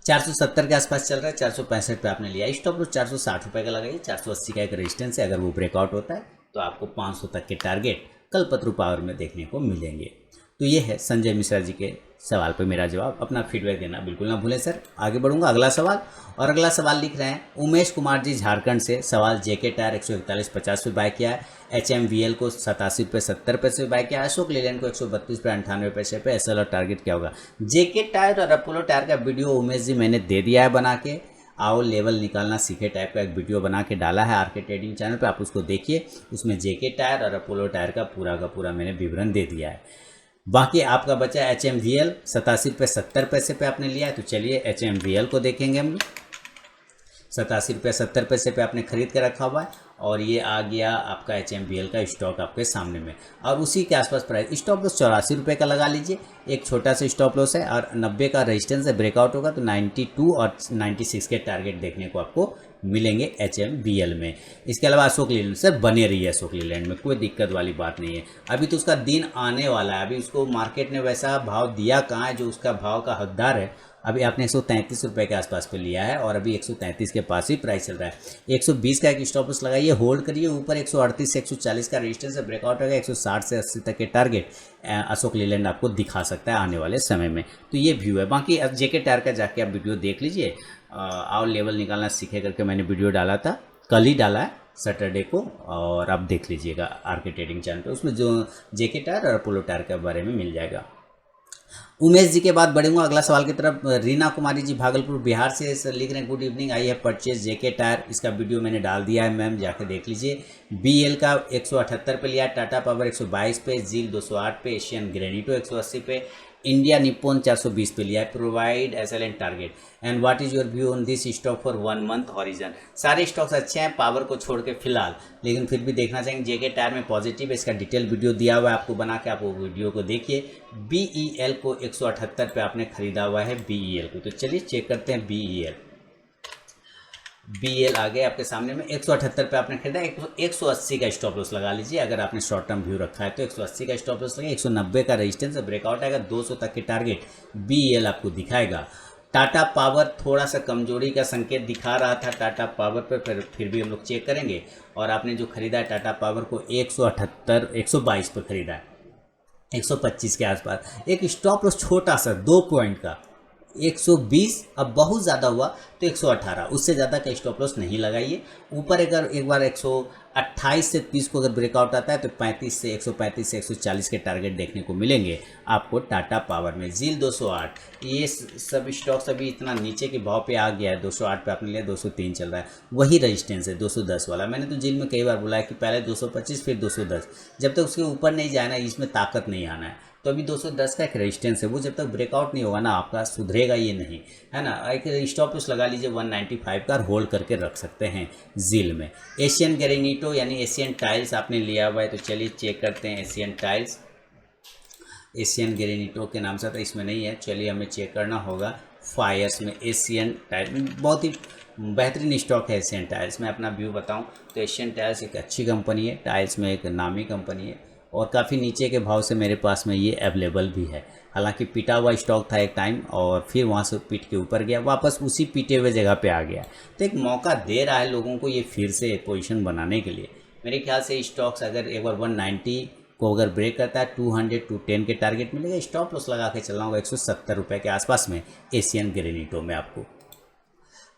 470 के आसपास चल रहा है। 465 पे आपने लिया। स्टॉप लॉस 460 रुपये का लगाइए। 480 का एक रेजिस्टेंस है, अगर वो ब्रेकआउट होता है तो आपको 500 तक के टारगेट कल्पतरू पावर में देखने को मिलेंगे। तो ये है संजय मिश्रा जी के सवाल पर मेरा जवाब। अपना फीडबैक देना बिल्कुल ना भूलें सर। आगे बढ़ूंगा अगला सवाल, और अगला सवाल लिख रहे हैं उमेश कुमार जी झारखंड से। सवाल जेके टायर 141.50 पे बाय किया है, HMVL को 87 रुपये 70 पैसे बाय किया है, अशोक लेलैंड को 132 रुपये 98 पैसे पे। एसएल और टारगेट क्या होगा? जेके टायर और अपोलो टायर का वीडियो उमेश जी मैंने दे दिया है बना के, आओ लेवल निकालना सीखे टाइप का एक वीडियो बना के डाला है आरके ट्रेडिंग चैनल पे, आप उसको देखिए। उसमें जेके टायर और अपोलो टायर का पूरा मैंने विवरण दे दिया है। बाकी आपका बचा HMVL 87 रुपये 70 पैसे पे आपने लिया है, तो चलिए HMVL को देखेंगे हम। 87 रुपये 70 पैसे पे आपने खरीद के रखा हुआ है, और ये आ गया आपका HMVL का स्टॉक आपके सामने में, और उसी के आसपास प्राइस। स्टॉप लॉस 84 रुपये का लगा लीजिए, एक छोटा सा स्टॉप लॉस है, और 90 का रेजिस्टेंस है। ब्रेकआउट होगा तो 92 और 96 के टारगेट देखने को आपको मिलेंगे HMVL में। इसके अलावा अशोक लीलैंड सर बने रही है, अशोक लीलैंड में कोई दिक्कत वाली बात नहीं है। अभी तो उसका दिन आने वाला है, अभी उसको मार्केट ने वैसा भाव दिया कहाँ है जो उसका भाव का हकदार है। अभी आपने 133 रुपये के आसपास पे लिया है, और अभी 133 के पास ही प्राइस चल रहा है। 120 का एक स्टॉप लॉस लगाइए, होल्ड करिए। ऊपर 138 से 140 का रेजिस्टेंस है, ब्रेकआउट होगा 160 से 80 तक के टारगेट अशोक लीलैंड आपको दिखा सकता है आने वाले समय में। तो ये व्यू है। बाकी अब जेके टायर का जाके आप वीडियो देख लीजिए। आओ लेवल निकालना सीखे करके मैंने वीडियो डाला था, कल ही डाला है सैटरडे को, और आप देख लीजिएगा आरके ट्रेडिंग चैनल पे। उसमें जो जेके टायर और अपोलो टायर के बारे में मिल जाएगा। उमेश जी के बाद बढ़ूंगा अगला सवाल की तरफ। रीना कुमारी जी भागलपुर बिहार से लिख रहे हैं, good evening, I have purchase JK tyre. इसका वीडियो मैंने डाल दिया है मैम, जाके देख लीजिए। BL का 178 पे लिया, टाटा पावर 122 पे, जील 208 पे, एशियन ग्रेनिटो 180 पे, इंडिया निप्पॉन 420 पे लिया है। Provide SLN target and what is your view on this stock for 1 month horizon. सारे स्टॉक्स अच्छे हैं पावर को छोड़ के फिलहाल, लेकिन फिर भी देखना चाहेंगे जेके टायर में पॉजिटिव है। इसका डिटेल वीडियो दिया हुआ है आपको बना के, आप वो वीडियो को देखिए। BEL को 178 पे आपने खरीदा हुआ है BEL को, तो चलिए चेक करते हैं BEL आ गए आपके सामने में। 178 पे आपने खरीदा, 180 का स्टॉप लॉस लगा लीजिए। अगर आपने शॉर्ट टर्म व्यू रखा है तो 180 का स्टॉप लॉस लगे। 190 का रेजिस्टेंस ब्रेकआउट आएगा, 200 तक के टारगेट BEL आपको दिखाएगा। टाटा पावर थोड़ा सा कमजोरी का संकेत दिखा रहा था टाटा पावर पर, फिर भी हम लोग चेक करेंगे। और आपने जो खरीदा है टाटा पावर को 122 पर खरीदा है, 125 के आसपास। एक स्टॉप लॉस छोटा सा 2 पॉइंट का 120, अब बहुत ज़्यादा हुआ तो 118, उससे ज़्यादा का स्टॉप लॉस नहीं लगाइए। ऊपर अगर एक बार 128 से 30 को अगर ब्रेकआउट आता है तो 135 से 140 के टारगेट देखने को मिलेंगे आपको टाटा पावर में। जील 208, ये सब स्टॉक्स अभी इतना नीचे के भाव पे आ गया है। 208 पे आपने लिया, 203 चल रहा है, वही रजिस्टेंस है 210 वाला। मैंने तो जील में कई बार बोला है कि पहले 225 फिर 210, जब तक उसके ऊपर नहीं जाना इसमें ताकत नहीं आना है। तो अभी 210 का एक रेजिस्टेंस है, वो जब तक ब्रेकआउट नहीं होगा ना आपका सुधरेगा ये नहीं है ना। एक स्टॉप लॉस लगा लीजिए 195 का, होल्ड करके रख सकते हैं जील में। एशियन ग्रेनिटो यानी एशियन टाइल्स आपने लिया हुआ है, तो चलिए चेक करते हैं एशियन टाइल्स। एशियन ग्रेनिटो के नाम से तो इसमें नहीं है, चलिए हमें चेक करना होगा फायर्स में। एशियन टाइल्स बहुत ही बेहतरीन स्टॉक है एशियन टाइल्स में। अपना व्यू बताऊं तो एशियन टाइल्स एक अच्छी कंपनी है, टाइल्स में एक नामी कंपनी है, और काफ़ी नीचे के भाव से मेरे पास में ये अवेलेबल भी है। हालांकि पिटा हुआ स्टॉक था एक टाइम, और फिर वहाँ से पीट के ऊपर गया, वापस उसी पीटे हुए जगह पे आ गया। तो एक मौका दे रहा है लोगों को ये फिर से पोजीशन बनाने के लिए। मेरे ख्याल से स्टॉक्स अगर एक बार 190 को अगर ब्रेक करता है 210 के टारगेट मिलेगा। स्टॉप लॉस लगा के चलना होगा 170 रुपये के आसपास में एशियन ग्रेनिटो में आपको,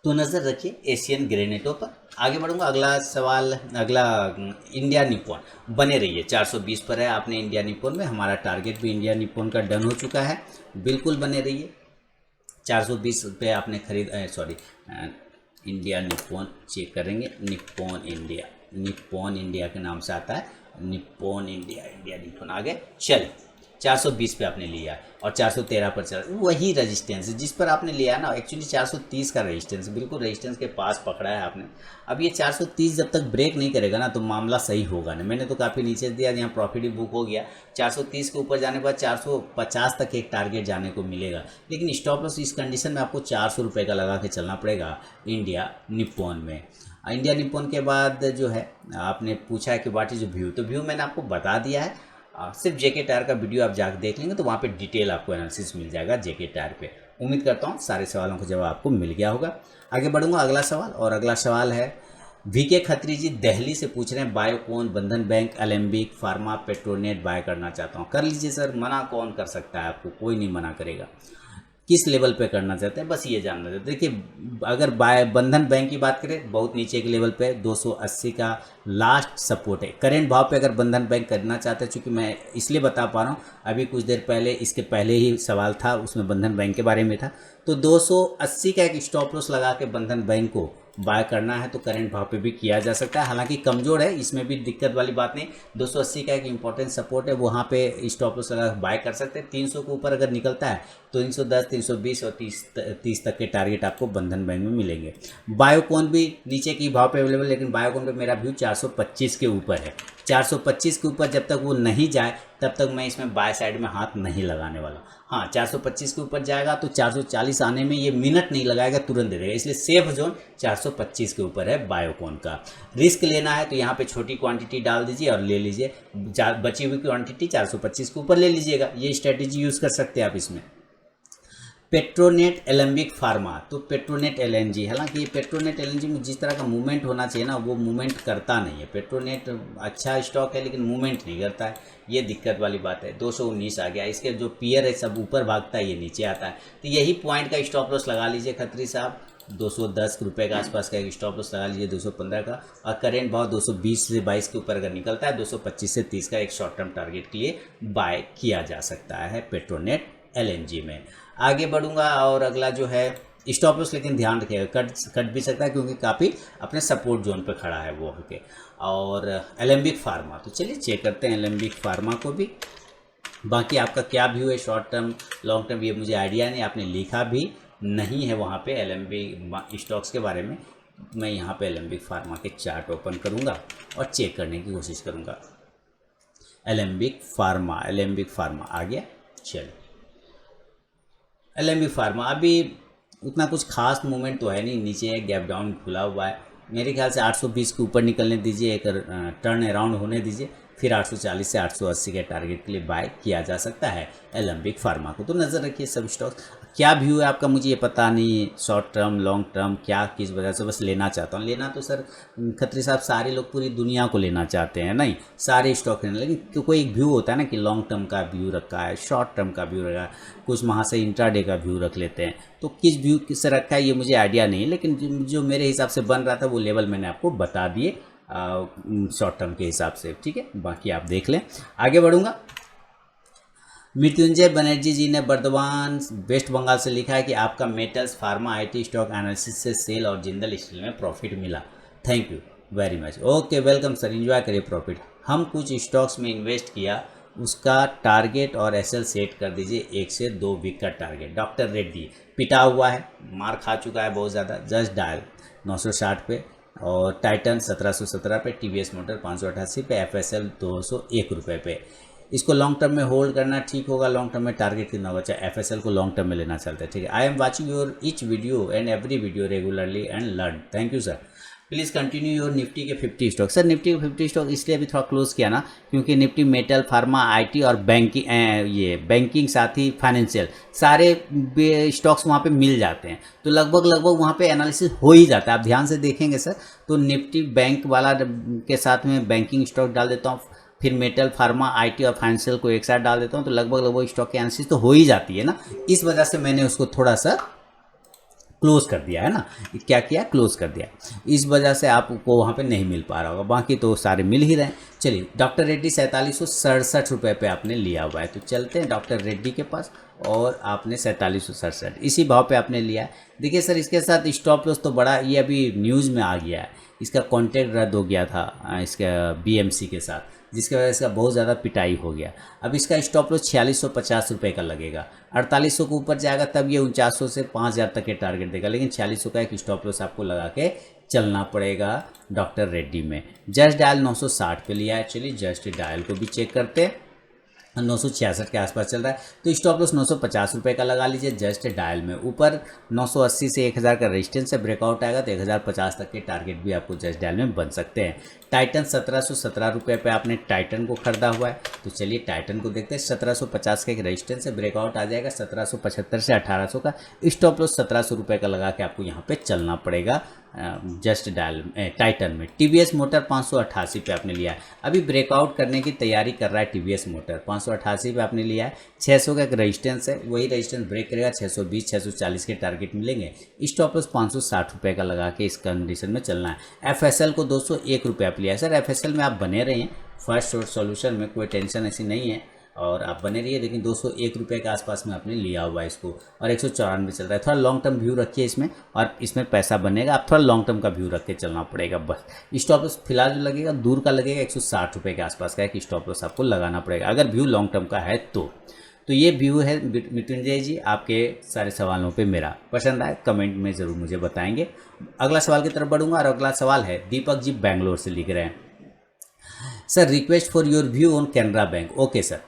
तो नज़र रखिए एशियन ग्रेनिटो पर। आगे बढ़ूंगा अगला सवाल, अगला इंडिया निप्पॉन। बने रहिए 420 पर है आपने इंडिया निप्पॉन में, हमारा टारगेट भी इंडिया निप्पॉन का डन हो चुका है, बिल्कुल बने रहिए। 420 पे आपने इंडिया निप्पॉन चेक करेंगे। निप्पॉन इंडिया के नाम से आता है, निप्पॉन इंडिया निप्पॉन आगे चले। 420 पे आपने लिया और 413 पर चला, वही रेजिस्टेंस जिस पर आपने लिया ना, एक्चुअली 430 का रेजिस्टेंस, बिल्कुल रेजिस्टेंस के पास पकड़ा है आपने। अब ये 430 जब तक ब्रेक नहीं करेगा ना तो मामला सही होगा नहीं। मैंने तो काफ़ी नीचे दिया, यहाँ प्रॉफिट भी बुक हो गया। 430 के ऊपर जाने के बाद 450 तक एक टारगेट जाने को मिलेगा, लेकिन स्टॉप लॉस इस कंडीशन में आपको 400 रुपये का लगा के चलना पड़ेगा इंडिया निप्पॉन में। इंडिया निप्पॉन के बाद जो है आपने पूछा है कि व्हाट इज व्यू, तो व्यू मैंने आपको बता दिया है। सिर्फ जेके टायर का वीडियो आप जाकर देख लेंगे तो वहाँ पे डिटेल आपको एनालिसिस मिल जाएगा जेके टायर पे। उम्मीद करता हूँ सारे सवालों का जवाब आपको मिल गया होगा। आगे बढ़ूंगा अगला सवाल, और अगला सवाल है वीके खत्री जी दिल्ली से पूछ रहे हैं Biocon, Bandhan bank, Alembic pharma, Petronet buy करना चाहता हूँ। कर लीजिए सर, मना कौन कर सकता है आपको, कोई नहीं मना करेगा। किस लेवल पे करना चाहते हैं बस ये जानना चाहते हैं। देखिए अगर बाय बंधन बैंक की बात करें बहुत नीचे के लेवल पे 280 का लास्ट सपोर्ट है करेंट भाव पे। अगर बंधन बैंक करना चाहते हैं, चूँकि मैं इसलिए बता पा रहा हूँ, अभी कुछ देर पहले इसके पहले ही सवाल था उसमें बंधन बैंक के बारे में था, तो 280 का एक स्टॉप लॉस लगा के बंधन बैंक को बाय करना है तो करंट भाव पे भी किया जा सकता है। हालांकि कमज़ोर है, इसमें भी दिक्कत वाली बात नहीं। 280 का एक इंपॉर्टेंट सपोर्ट है, वहाँ पे स्टॉप लॉस लगा बाय कर सकते हैं। 300 के ऊपर अगर निकलता है तो 310, 320 और 30 तक के टारगेट आपको बंधन बैंक में मिलेंगे। बायोकॉन भी नीचे की भाव पे अवेलेबल, लेकिन बायोकॉन पे मेरा व्यू 425 के ऊपर है। 425 के ऊपर जब तक वो नहीं जाए तब तक मैं इसमें बाय साइड में हाथ नहीं लगाने वाला। हाँ 425 के ऊपर जाएगा तो 440 आने में ये मिनट नहीं लगाएगा, तुरंत दे देगा, इसलिए सेफ जोन 425 के ऊपर है बायोकॉन का। रिस्क लेना है तो यहाँ पे छोटी क्वांटिटी डाल दीजिए और ले लीजिए, बची हुई क्वांटिटी 425 के ऊपर ले लीजिएगा। ये स्ट्रेटेजी यूज़ कर सकते हैं आप इसमें। पेट्रोनेट एलेम्बिक फार्मा, तो पेट्रोनेट एलएनजी, हालांकि ये पेट्रोनेट एलएनजी में जिस तरह का मूवमेंट होना चाहिए ना वो मूवमेंट करता नहीं है। पेट्रोनेट अच्छा स्टॉक है लेकिन मूवमेंट नहीं करता है, ये दिक्कत वाली बात है। 219 आ गया, इसके जो पीयर है सब ऊपर भागता है, ये नीचे आता है, तो यही पॉइंट का स्टॉप लॉस लगा लीजिए खत्री साहब। 210 रुपये के आसपास का एक स्टॉप लॉस लगा लीजिए 215 का, और करेंट भाव 220 से 22 के ऊपर अगर निकलता है 225 से 30 का एक शॉर्ट टर्म टारगेट के लिए बाय किया जा सकता है पेट्रोनेट एलएनजी में। आगे बढ़ूंगा और अगला जो है स्टॉप लॉस, लेकिन ध्यान रखिएगा कट भी सकता है क्योंकि काफ़ी अपने सपोर्ट जोन पे खड़ा है वो होके। और एलेम्बिक फार्मा, तो चलिए चेक करते हैं एलेम्बिक फार्मा को भी। बाकी आपका क्या व्यू है शॉर्ट टर्म लॉन्ग टर्म ये मुझे आइडिया नहीं, आपने लिखा भी नहीं है वहाँ पे एलेम्बिक स्टॉक्स के बारे में। मैं यहाँ पे एलेम्बिक फार्मा के चार्ट ओपन करूँगा और चेक करने की कोशिश करूँगा। एलेम्बिक फार्मा आ गया। चलो एलेम्बिक फार्मा अभी उतना कुछ खास मूवमेंट तो है नहीं, नीचे एक गैप डाउन खुला हुआ है। मेरे ख्याल से 820 के ऊपर निकलने दीजिए, एक टर्न अराउंड होने दीजिए, फिर 840 से 880 के टारगेट के लिए बाय किया जा सकता है एलेम्बिक फार्मा को। तो नज़र रखिए सब स्टॉक्स। क्या व्यू है आपका मुझे ये पता नहीं, शॉर्ट टर्म लॉन्ग टर्म क्या किस वजह से, बस लेना चाहता हूँ। लेना तो सर खत्री साहब सारे लोग पूरी दुनिया को लेना चाहते हैं, नहीं सारे स्टॉक लेना, लेकिन कोई एक व्यू होता है ना कि लॉन्ग टर्म का व्यू रखा है, शॉर्ट टर्म का व्यू रखा है, कुछ वहाँ से इंट्राडे का व्यू रख लेते हैं। तो किस व्यू से रखा है ये मुझे आइडिया नहीं है, लेकिन जो मेरे हिसाब से बन रहा था वो लेवल मैंने आपको बता दिए शॉर्ट टर्म के हिसाब से, ठीक है। बाकी आप देख लें। आगे बढ़ूंगा। मृत्युंजय बनर्जी जी ने बर्दवान वेस्ट बंगाल से लिखा है कि आपका metals pharma IT stock analysis से सेल और जिंदल स्टील में प्रॉफिट मिला, thank you very much. Okay welcome sir, enjoy करिए प्रॉफिट। हम कुछ स्टॉक्स में इन्वेस्ट किया, उसका टारगेट और एसएल सेट कर दीजिए 1 से 2 वीक का टारगेट। डॉक्टर रेड्डी पिटा हुआ है, मार खा चुका है बहुत ज़्यादा। जस्ट डायल 960 पे, और टाइटन 1717 पे, टीवीएस मोटर 588 पे, एफएसएल 201 रुपये पे। इसको लॉन्ग टर्म में होल्ड करना ठीक होगा। लॉन्ग टर्म में टारगेट कितना बचा, एफएसएल को लॉन्ग टर्म में लेना चलता है, ठीक है। I am watching your each video and every video regularly and learn, thank you sir. Please continue your Nifty के 50 स्टॉक। सर निफ्टी के 50 स्टॉक इसलिए अभी थोड़ा क्लोज किया ना क्योंकि निफ्टी मेटल फार्मा आईटी और बैंकिंग साथ ही फाइनेंशियल सारे स्टॉक्स वहाँ पे मिल जाते हैं, तो लगभग वहाँ पे एनालिसिस हो ही जाता है। आप ध्यान से देखेंगे सर, तो निफ्टी बैंक वाला के साथ में बैंकिंग स्टॉक डाल देता हूँ, फिर मेटल फार्मा आईटी और फाइनेंशियल को एक साथ डाल देता हूँ, तो लगभग स्टॉक की एनालिसिस तो हो ही जाती है ना। इस वजह से मैंने उसको थोड़ा सा क्लोज कर दिया है ना, क्या किया क्लोज कर दिया, इस वजह से आपको वहाँ पे नहीं मिल पा रहा होगा, बाकी तो सारे मिल ही रहे हैं। चलिए डॉक्टर रेड्डी 4767 रुपये पे आपने लिया हुआ है, तो चलते हैं डॉक्टर रेड्डी के पास, और आपने 4767 इसी भाव पे आपने लिया है। देखिए सर इसके साथ स्टॉप लॉस तो बड़ा, ये अभी न्यूज़ में आ गया है, इसका कॉन्ट्रैक्ट रद्द हो गया था इसका बीएमसी के साथ, जिसकी वजह से इसका बहुत ज़्यादा पिटाई हो गया। अब इसका स्टॉप लॉस 4650 रुपये का लगेगा, 4800 के ऊपर जाएगा तब ये 4900 से 5000 तक के टारगेट देगा, लेकिन 4600 का एक स्टॉप लॉस आपको लगा के चलना पड़ेगा डॉक्टर रेड्डी में। जस्ट डायल 960 पे लिया है, चलिए जस्ट डायल को भी चेक करते हैं, 966 के आसपास चल रहा है, तो स्टॉप लॉस 950 रुपये का लगा लीजिए जस्ट डायल में। ऊपर 980 से 1000 का रेजिस्टेंस से ब्रेकआउट आएगा तो 1050 तक के टारगेट भी आपको जस्ट डायल में बन सकते हैं। टाइटन 1717 रुपये पे आपने टाइटन को खरीदा हुआ है, तो चलिए टाइटन को देखते हैं। 1750 का एक रेजिस्टेंस से ब्रेकआउट आ जाएगा, 1775 से 1800 का स्टॉप लॉस 1700 रुपये का लगा के आपको यहाँ पे चलना पड़ेगा जस्ट डायल टाइटन में। टीवीएस मोटर 588 पे आपने लिया है, अभी ब्रेकआउट करने की तैयारी कर रहा है टीवीएस मोटर। 588 पे आपने लिया है, 600 का एक रेजिस्टेंस है, वही रेजिस्टेंस ब्रेक करेगा 620 640 के टारगेट मिलेंगे। स्टॉप लॉस 560 रुपये का लगा के इस कंडीशन में चलना है। एफएसएल को 201 रुपये आप लिया है सर, एफएसएल में आप बने रहे हैं, फर्स्ट शॉर्ट सॉल्यूशन में कोई टेंशन ऐसी नहीं है और आप बने रहिए, लेकिन 201 रुपये के आसपास में आपने लिया हुआ है इसको और 194 चल रहा है। थोड़ा लॉन्ग टर्म व्यू रखिए इसमें और इसमें पैसा बनेगा, आप थोड़ा लॉन्ग टर्म का व्यू रख के चलना पड़ेगा बस। स्टॉप लॉस फिलहाल जो लगेगा दूर का लगेगा, 160 रुपये के आसपास का एक स्टॉप लॉस आपको लगाना पड़ेगा अगर व्यू लॉन्ग टर्म का है तो ये व्यू है मृत्युंजय जी। आपके सारे सवालों पे मेरा पसंद आए कमेंट में ज़रूर मुझे बताएंगे। अगला सवाल की तरफ बढ़ूंगा और अगला सवाल है दीपक जी बेंगलोर से लिख रहे हैं, sir request for your view on Canara bank. Okay sir,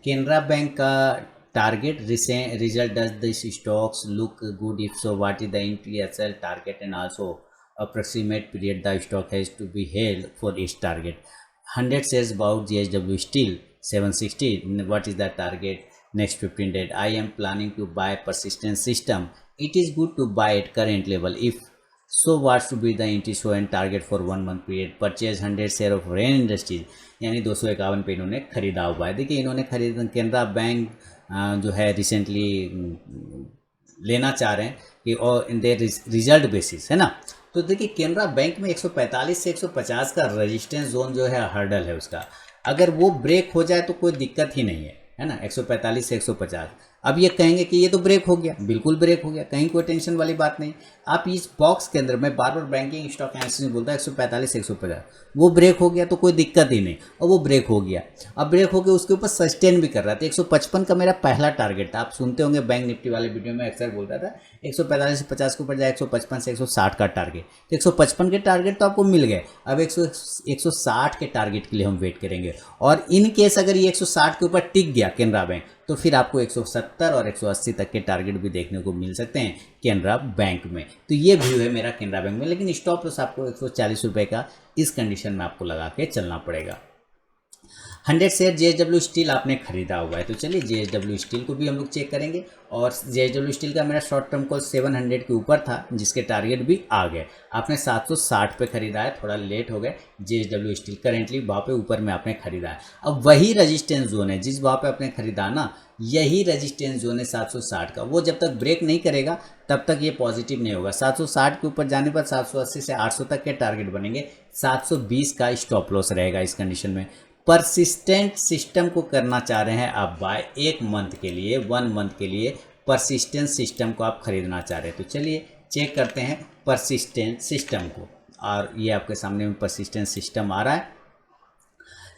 Canara bank का target result does this stocks look good, if so what is the entry SL target and also approximate period the stock has to be held for its target. 100 shares about JSW Steel 760, what is the target next 15 days? I am planning to buy persistent system, it is good to buy at current level, if so what should be the entry show and target for 1 month period? Purchase 100 share of rain industries, यानी 251 पे इन्होंने खरीदा हुआ है। देखिए इन्होंने खरीदा, Canara bank जो है रिसेंटली लेना चाह रहे हैं कि और इन देयर रिजल्ट बेसिस है ना। तो देखिए कैनरा बैंक में 145 से 150 का रेजिस्टेंस जोन जो है हर्डल है उसका, अगर वो ब्रेक हो जाए तो कोई दिक्कत ही नहीं है ना। 145 से 150, अब ये कहेंगे कि ये तो ब्रेक हो गया, बिल्कुल ब्रेक हो गया, कहीं कोई टेंशन वाली बात नहीं। आप इस बॉक्स के अंदर में बार बार बैंकिंग स्टॉक एनालिसिस बोलता है 145 से 150, वो ब्रेक हो गया तो कोई दिक्कत ही नहीं, और वो ब्रेक हो गया। अब ब्रेक हो गया उसके ऊपर सस्टेन भी कर रहा था। 155 का मेरा पहला टारगेट था, आप सुनते होंगे बैंक निफ्टी वाले वीडियो में अक्सर बोलता था 145 से 50 के ऊपर जाए, 155 से 160 का टारगेट। तो 155 के टारगेट तो आपको मिल गए, अब 160 के टारगेट के लिए हम वेट करेंगे। और इन केस अगर ये 160 के ऊपर टिक गया कैनरा बैंक तो फिर आपको 170 और 180 तक के टारगेट भी देखने को मिल सकते हैं कैनरा बैंक में। तो ये व्यू है मेरा कैनरा बैंक में, लेकिन स्टॉप लॉस आपको 140 रुपये का इस कंडीशन में आपको लगा के चलना पड़ेगा। 100 शेयर JSW स्टील आपने खरीदा हुआ है, तो चलिए JSW स्टील को भी हम लोग चेक करेंगे। और JSW स्टील का मेरा शॉर्ट टर्म कॉल 700 के ऊपर था, जिसके टारगेट भी आ गए। आपने 760 पे खरीदा है, थोड़ा लेट हो गए। JSW स्टील करेंटली भाव पे ऊपर में आपने खरीदा है। अब वही रजिस्टेंस जोन है जिस भाव पे आपने खरीदा ना, यही रजिस्टेंस जोन है 760 का, वो जब तक ब्रेक नहीं करेगा तब तक ये पॉजिटिव नहीं होगा। 760 के ऊपर जाने पर 780 से 800 तक के टारगेट बनेंगे, 720 का स्टॉप लॉस रहेगा इस कंडीशन में। परसिस्टेंट सिस्टम को करना चाह रहे हैं आप बाय 1 मंथ के लिए, 1 मंथ के लिए परसिस्टेंट सिस्टम को आप खरीदना चाह रहे हैं। तो चलिए चेक करते हैं परसिस्टेंट सिस्टम को, और ये आपके सामने में परसिस्टेंट सिस्टम आ रहा है।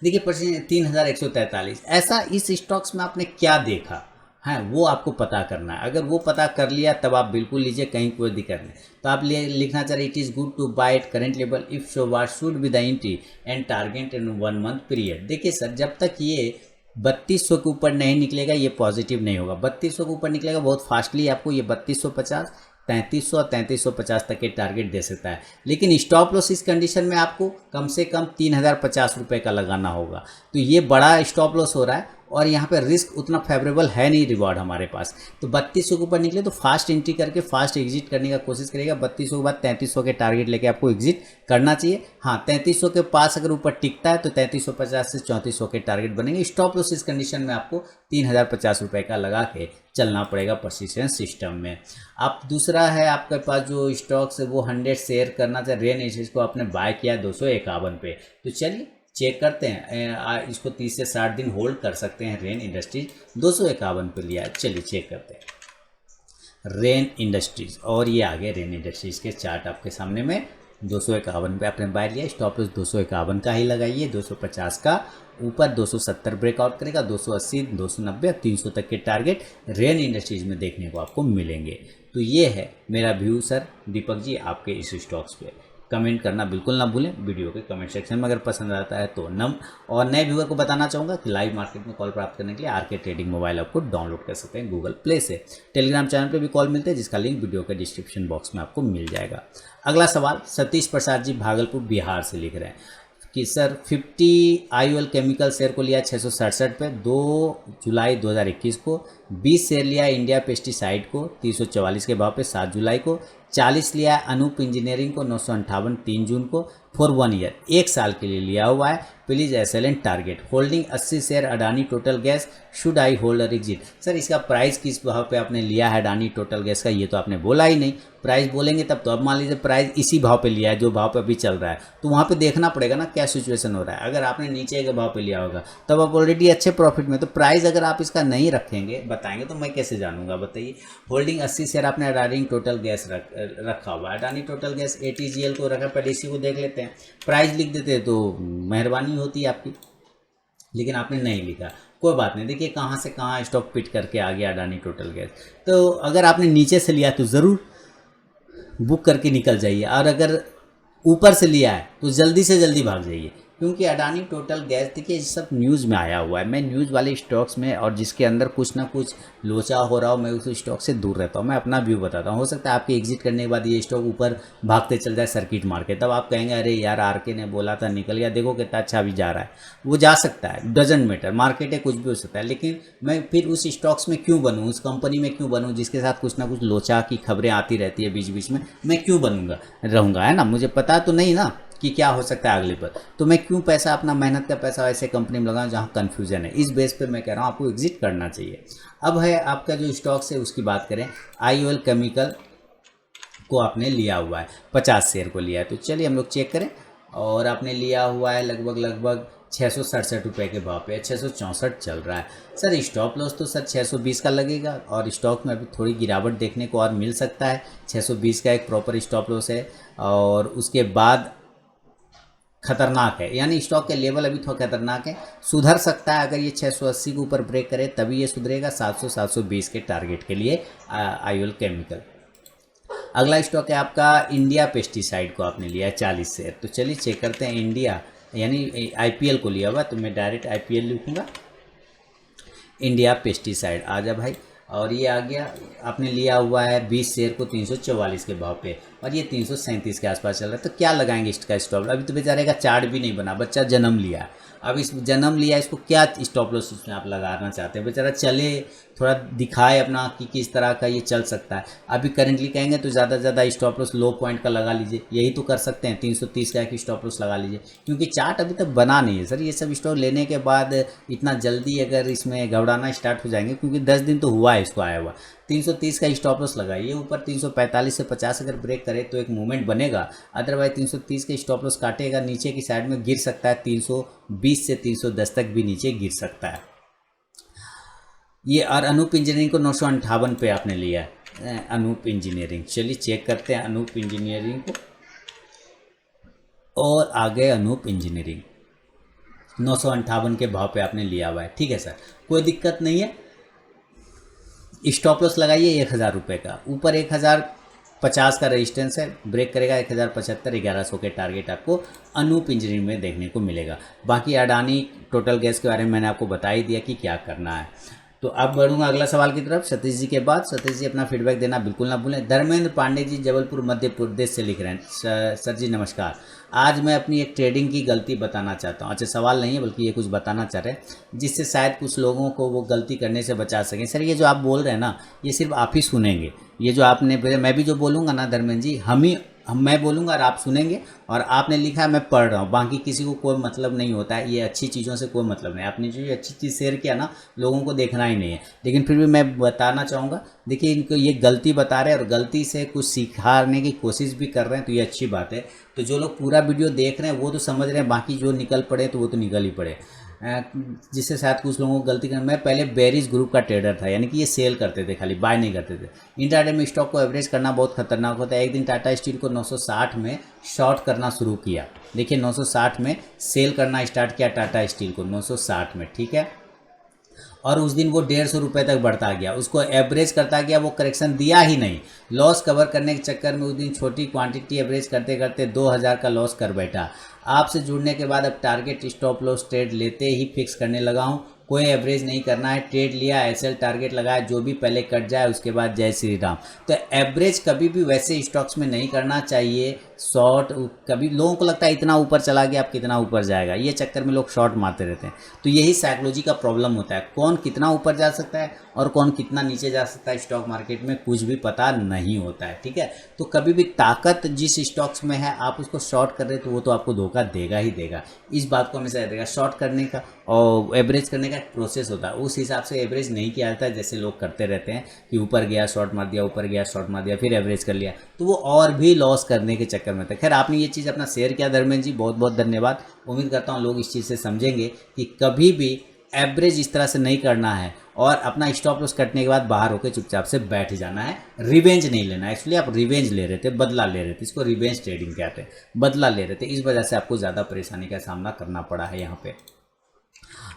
देखिए 3143, ऐसा इस स्टॉक्स में आपने क्या देखा है वो आपको पता करना है। अगर वो पता कर लिया तब आप बिल्कुल लीजिए, कहीं कोई दिक्कत नहीं। तो आप लिखना चाह रहे it is good to buy at current level, if so what should be the entry and target in 1 month period. देखिए सर, जब तक ये 3200 के ऊपर नहीं निकलेगा ये पॉजिटिव नहीं होगा। 3200 के ऊपर निकलेगा बहुत फास्टली आपको ये 3250, 3300 और 3350 तक के टारगेट दे सकता है। लेकिन स्टॉप लॉस इस कंडीशन में आपको कम से कम 3050 रुपये का लगाना होगा। तो ये बड़ा स्टॉप लॉस हो रहा है और यहाँ पे रिस्क उतना फेवरेबल है नहीं रिवॉर्ड हमारे पास। तो 3200 के ऊपर निकले तो फास्ट एंट्री करके फास्ट एग्जिट करने का कोशिश करेगा। 3200 के बाद 3300 के टारगेट लेके आपको एग्जिट करना चाहिए। हाँ, 3300 के पास अगर ऊपर टिकता है तो 3350 से 3400 के टारगेट बनेंगे। स्टॉप लॉस इस कंडीशन में आपको 3050 रुपये का लगा के चलना पड़ेगा परसिस्टेंट सिस्टम में। आप दूसरा है आपके पास जो स्टॉक्स है वो 100 शेयर करना चाहिए रेन इंडस्ट्रीज को आपने बाय किया 251 पे। तो चलिए चेक करते हैं, इसको 30 से 60 दिन होल्ड कर सकते हैं। रेन इंडस्ट्रीज 251 पे लिया है, चलिए चेक करते हैं रेन इंडस्ट्रीज। और ये आगे रेन इंडस्ट्रीज के चार्ट आपके सामने में 251 पे आपने बाय लिया। स्टॉप लॉस 251 का ही लगाइए, 250 का ऊपर 270 ब्रेकआउट करेगा, 280, 290 और 300 तक के टारगेट रेन इंडस्ट्रीज में देखने को आपको मिलेंगे। तो ये है मेरा व्यू सर दीपक जी आपके इस स्टॉक्स पे। कमेंट करना बिल्कुल ना भूलें वीडियो के कमेंट सेक्शन में, अगर पसंद आता है तो और नए व्यूअर को बताना चाहूँगा कि लाइव मार्केट में कॉल प्राप्त करने के लिए आरके ट्रेडिंग मोबाइल ऐप को डाउनलोड कर सकते हैं गूगल प्ले से। टेलीग्राम चैनल पे भी कॉल मिलते हैं, जिसका लिंक वीडियो के डिस्क्रिप्शन बॉक्स में आपको मिल जाएगा। अगला सवाल सतीश प्रसाद जी भागलपुर बिहार से लिख रहे हैं कि सर 50 IOL केमिकल शेयर को लिया 667 पे 2 जुलाई 2021 को, 20 शेयर लिया इंडिया पेस्टिसाइड को 344 के भाव पे 7 जुलाई को, 40 लिया अनूप इंजीनियरिंग को 958 3 जून को, फॉर 1 ईयर 1 साल के लिए लिया हुआ है। Please SLN target holding 80 share Adani total gas, should I hold और एग्जिट। सर इसका प्राइस किस भाव पे आपने लिया है अडानी टोटल गैस का, ये तो आपने बोला ही नहीं। प्राइस बोलेंगे तब तो। अब मान लीजिए प्राइस इसी भाव पे लिया है जो भाव पे अभी चल रहा है, तो वहाँ पे देखना पड़ेगा ना क्या सिचुएशन हो रहा है। अगर आपने नीचे के भाव पे लिया होगा तब आप ऑलरेडी अच्छे प्रॉफिट में, तो प्राइस अगर आप इसका नहीं रखेंगे बताएंगे तो मैं कैसे जानूंगा बताइए। होल्डिंग 80 शेयर आपने अडानी टोटल गैस रखा हुआ है। अडानी टोटल गैस ATGL को रखा, पहले इसी को देख लेते हैं। प्राइस लिख देते तो मेहरबानी होती है आपकी, लेकिन आपने नहीं लिखा। कोई बात नहीं, देखिए कहाँ से कहाँ स्टॉक पिट करके आ गया अडानी टोटल गैस। तो अगर आपने नीचे से लिया तो ज़रूर बुक करके निकल जाइए, और अगर ऊपर से लिया है तो जल्दी से जल्दी भाग जाइए, क्योंकि अडानी टोटल गैस देखिए सब न्यूज़ में आया हुआ है। मैं न्यूज़ वाले स्टॉक्स में और जिसके अंदर कुछ ना कुछ लोचा हो रहा हो, मैं उस स्टॉक से दूर रहता हूँ। मैं अपना व्यू बताता हूँ। हो सकता है आपके एग्जिट करने के बाद ये स्टॉक ऊपर भागते चल जाए सर्किट मार के, तब आप कहेंगे अरे यार आरके ने बोला था निकल गया, देखो कितना अच्छा अभी जा रहा है। वो जा सकता है, डजेंट मैटर, मार्केट है कुछ भी हो सकता है। लेकिन मैं फिर उस स्टॉक्स में क्यों बनूँ, उस कंपनी में क्यों बनूँ जिसके साथ कुछ ना कुछ लोचा की खबरें आती रहती है बीच बीच में। मैं क्यों रहूँगा, है ना। मुझे पता तो नहीं ना कि क्या हो सकता है अगले पर, तो मैं क्यों पैसा, अपना मेहनत का पैसा ऐसे कंपनी में लगाऊं जहां कन्फ्यूजन है। इस बेस पे मैं कह रहा हूं आपको एग्जिट करना चाहिए। अब है आपका जो स्टॉक्स है उसकी बात करें। IOL केमिकल को आपने लिया हुआ है, 50 शेयर को लिया है। तो चलिए हम लोग चेक करें, और आपने लिया हुआ है लगभग 667 रुपये के भाव पे, 664 चल रहा है। सर स्टॉप लॉस तो सर 620 का लगेगा, और स्टॉक में अभी थोड़ी गिरावट देखने को और मिल सकता है। 620 का एक प्रॉपर स्टॉप लॉस है, और उसके बाद खतरनाक है, यानी स्टॉक के लेवल अभी थोड़ा खतरनाक है। सुधर सकता है अगर ये 680 के ऊपर ब्रेक करे, तभी ये सुधरेगा 700-720 के टारगेट के लिए IOL केमिकल। अगला स्टॉक है आपका इंडिया पेस्टिसाइड को आपने लिया है 40 शेयर। तो चलिए चेक करते हैं। इंडिया यानी IPL को लिया हुआ, तो मैं डायरेक्ट IPL लिखूँगा। इंडिया पेस्टिसाइड आ जा भाई, और ये आ गया। आपने लिया हुआ है 20 शेयर को 344 के भाव पे, और ये 337 के आसपास चल रहा है। तो क्या लगाएंगे इसका स्टॉप? अभी तो बेचारे का चार्ट भी नहीं बना, बच्चा जन्म लिया। अब इस जन्म लिया, इसको क्या स्टॉप लॉस इसमें आप लगाना चाहते हैं? बेचारा चले, थोड़ा दिखाए अपना कि किस तरह का ये चल सकता है। अभी करेंटली कहेंगे तो ज़्यादा से ज़्यादा स्टॉप लॉस लो पॉइंट का लगा लीजिए, यही तो कर सकते हैं। 330 का एक स्टॉप लॉस लगा लीजिए, क्योंकि चार्ट अभी तक बना नहीं है सर। ये सब स्टॉक लेने के बाद इतना जल्दी अगर इसमें घबराना स्टार्ट हो जाएंगे, क्योंकि 10 दिन तो हुआ है इसको आया हुआ। 330 का स्टॉप लॉस लगाइए। ऊपर 345 से 50 अगर ब्रेक करे तो एक मूवमेंट बनेगा, अदरवाइज 330 के स्टॉप लॉस काटेगा, नीचे की साइड में गिर सकता है। 320 से 310 तक भी नीचे गिर सकता है ये। और अनूप इंजीनियरिंग को 958 पे आपने लिया है। अनूप इंजीनियरिंग, चलिए चेक करते हैं अनूप इंजीनियरिंग को, और आगे अनूप इंजीनियरिंग 958 के भाव पे आपने लिया हुआ है। ठीक है सर, कोई दिक्कत नहीं है। स्टॉप लॉस लगाइए 1000 रुपये का। ऊपर 1050 का रेजिस्टेंस है, ब्रेक करेगा 1075, 1100 के टारगेट आपको अनूप इंजीनियरिंग में देखने को मिलेगा। बाकी अडानी टोटल गैस के बारे में मैंने आपको बता ही दिया कि क्या करना है। तो अब बढ़ूंगा अगला सवाल की तरफ सतीश जी के बाद। सतीश जी अपना फीडबैक देना बिल्कुल ना भूलें। धर्मेंद्र पांडे जी जबलपुर मध्य प्रदेश से लिख रहे हैं, सर जी नमस्कार, आज मैं अपनी एक ट्रेडिंग की गलती बताना चाहता हूँ। अच्छा, सवाल नहीं है बल्कि ये कुछ बताना चाह रहे हैं जिससे शायद कुछ लोगों को वो गलती करने से बचा सकें। सर ये जो आप बोल रहे हैं ना, ये सिर्फ आप ही सुनेंगे। ये जो आपने, मैं भी जो बोलूँगा ना धर्मेंद्र जी, मैं बोलूँगा और आप सुनेंगे, और आपने लिखा है मैं पढ़ रहा हूँ, बाकी किसी को कोई मतलब नहीं होता है। ये अच्छी चीज़ों से कोई मतलब नहीं। आपने जो ये अच्छी चीज़ शेयर किया ना, लोगों को देखना ही नहीं है, लेकिन फिर भी मैं बताना चाहूँगा। देखिए इनको ये गलती बता रहे हैं और गलती से कुछ सिखाने की कोशिश भी कर रहे हैं, तो ये अच्छी बात है। तो जो लोग पूरा वीडियो देख रहे हैं वो तो समझ रहे हैं, बाकी जो निकल पड़े तो वो तो निकल ही पड़े, जिससे शायद कुछ लोगों को गलती करना। मैं पहले बेरिज ग्रुप का ट्रेडर था, यानी कि ये सेल करते थे, खाली बाय नहीं करते थे। इंट्राडे में स्टॉक को एवरेज करना बहुत खतरनाक होता है। एक दिन टाटा स्टील को 960 में शॉर्ट करना शुरू किया। देखिए 960 में सेल करना स्टार्ट किया टाटा स्टील को 960 में, ठीक है। और उस दिन वो 150 रुपये तक बढ़ता गया, उसको एवरेज करता गया, वो करेक्शन दिया ही नहीं। लॉस कवर करने के चक्कर में उस दिन छोटी क्वांटिटी एवरेज करते करते 2000 का लॉस कर बैठा। आपसे जुड़ने के बाद अब टारगेट स्टॉप लॉस ट्रेड लेते ही फिक्स करने लगा हूँ। कोई एवरेज नहीं करना है, ट्रेड लिया, एसएल टारगेट लगाया, जो भी पहले कट जाए उसके बाद जय श्री राम। तो एवरेज कभी भी वैसे स्टॉक्स में नहीं करना चाहिए। शॉर्ट कभी लोगों को लगता है इतना ऊपर चला गया, अब कितना ऊपर जाएगा, ये चक्कर में लोग शॉर्ट मारते रहते हैं। तो यही साइकोलॉजी का प्रॉब्लम होता है, कौन कितना ऊपर जा सकता है और कौन कितना नीचे जा सकता है स्टॉक मार्केट में कुछ भी पता नहीं होता है। ठीक है, तो कभी भी ताकत जिस स्टॉक्स में है आप उसको शॉर्ट कर रहे तो वो तो आपको धोखा देगा ही देगा। इस बात को हमेशा याद रखिएगा। शॉर्ट करने का और एवरेज करने का एक प्रोसेस होता है, उस हिसाब से एवरेज नहीं किया जाता है जैसे लोग करते रहते हैं कि ऊपर गया शॉर्ट मार दिया, ऊपर गया शॉर्ट मार दिया, फिर एवरेज कर लिया, तो वो और भी लॉस करने के चक्कर में था। खैर आपने ये चीज़ अपना शेयर किया धर्मेंद्र जी, बहुत बहुत धन्यवाद। उम्मीद करता हूँ लोग इस चीज़ से समझेंगे कि कभी भी एवरेज इस तरह से नहीं करना है और अपना स्टॉप लॉस कटने के बाद बाहर होकर चुपचाप से बैठ जाना है। रिवेंज नहीं लेना है, इसलिए आप रिवेंज ले रहे थे, बदला ले रहे थे, इसको रिवेंज ट्रेडिंग कहते हैं, बदला ले रहे थे, इस वजह से आपको ज़्यादा परेशानी का सामना करना पड़ा है यहाँ पे।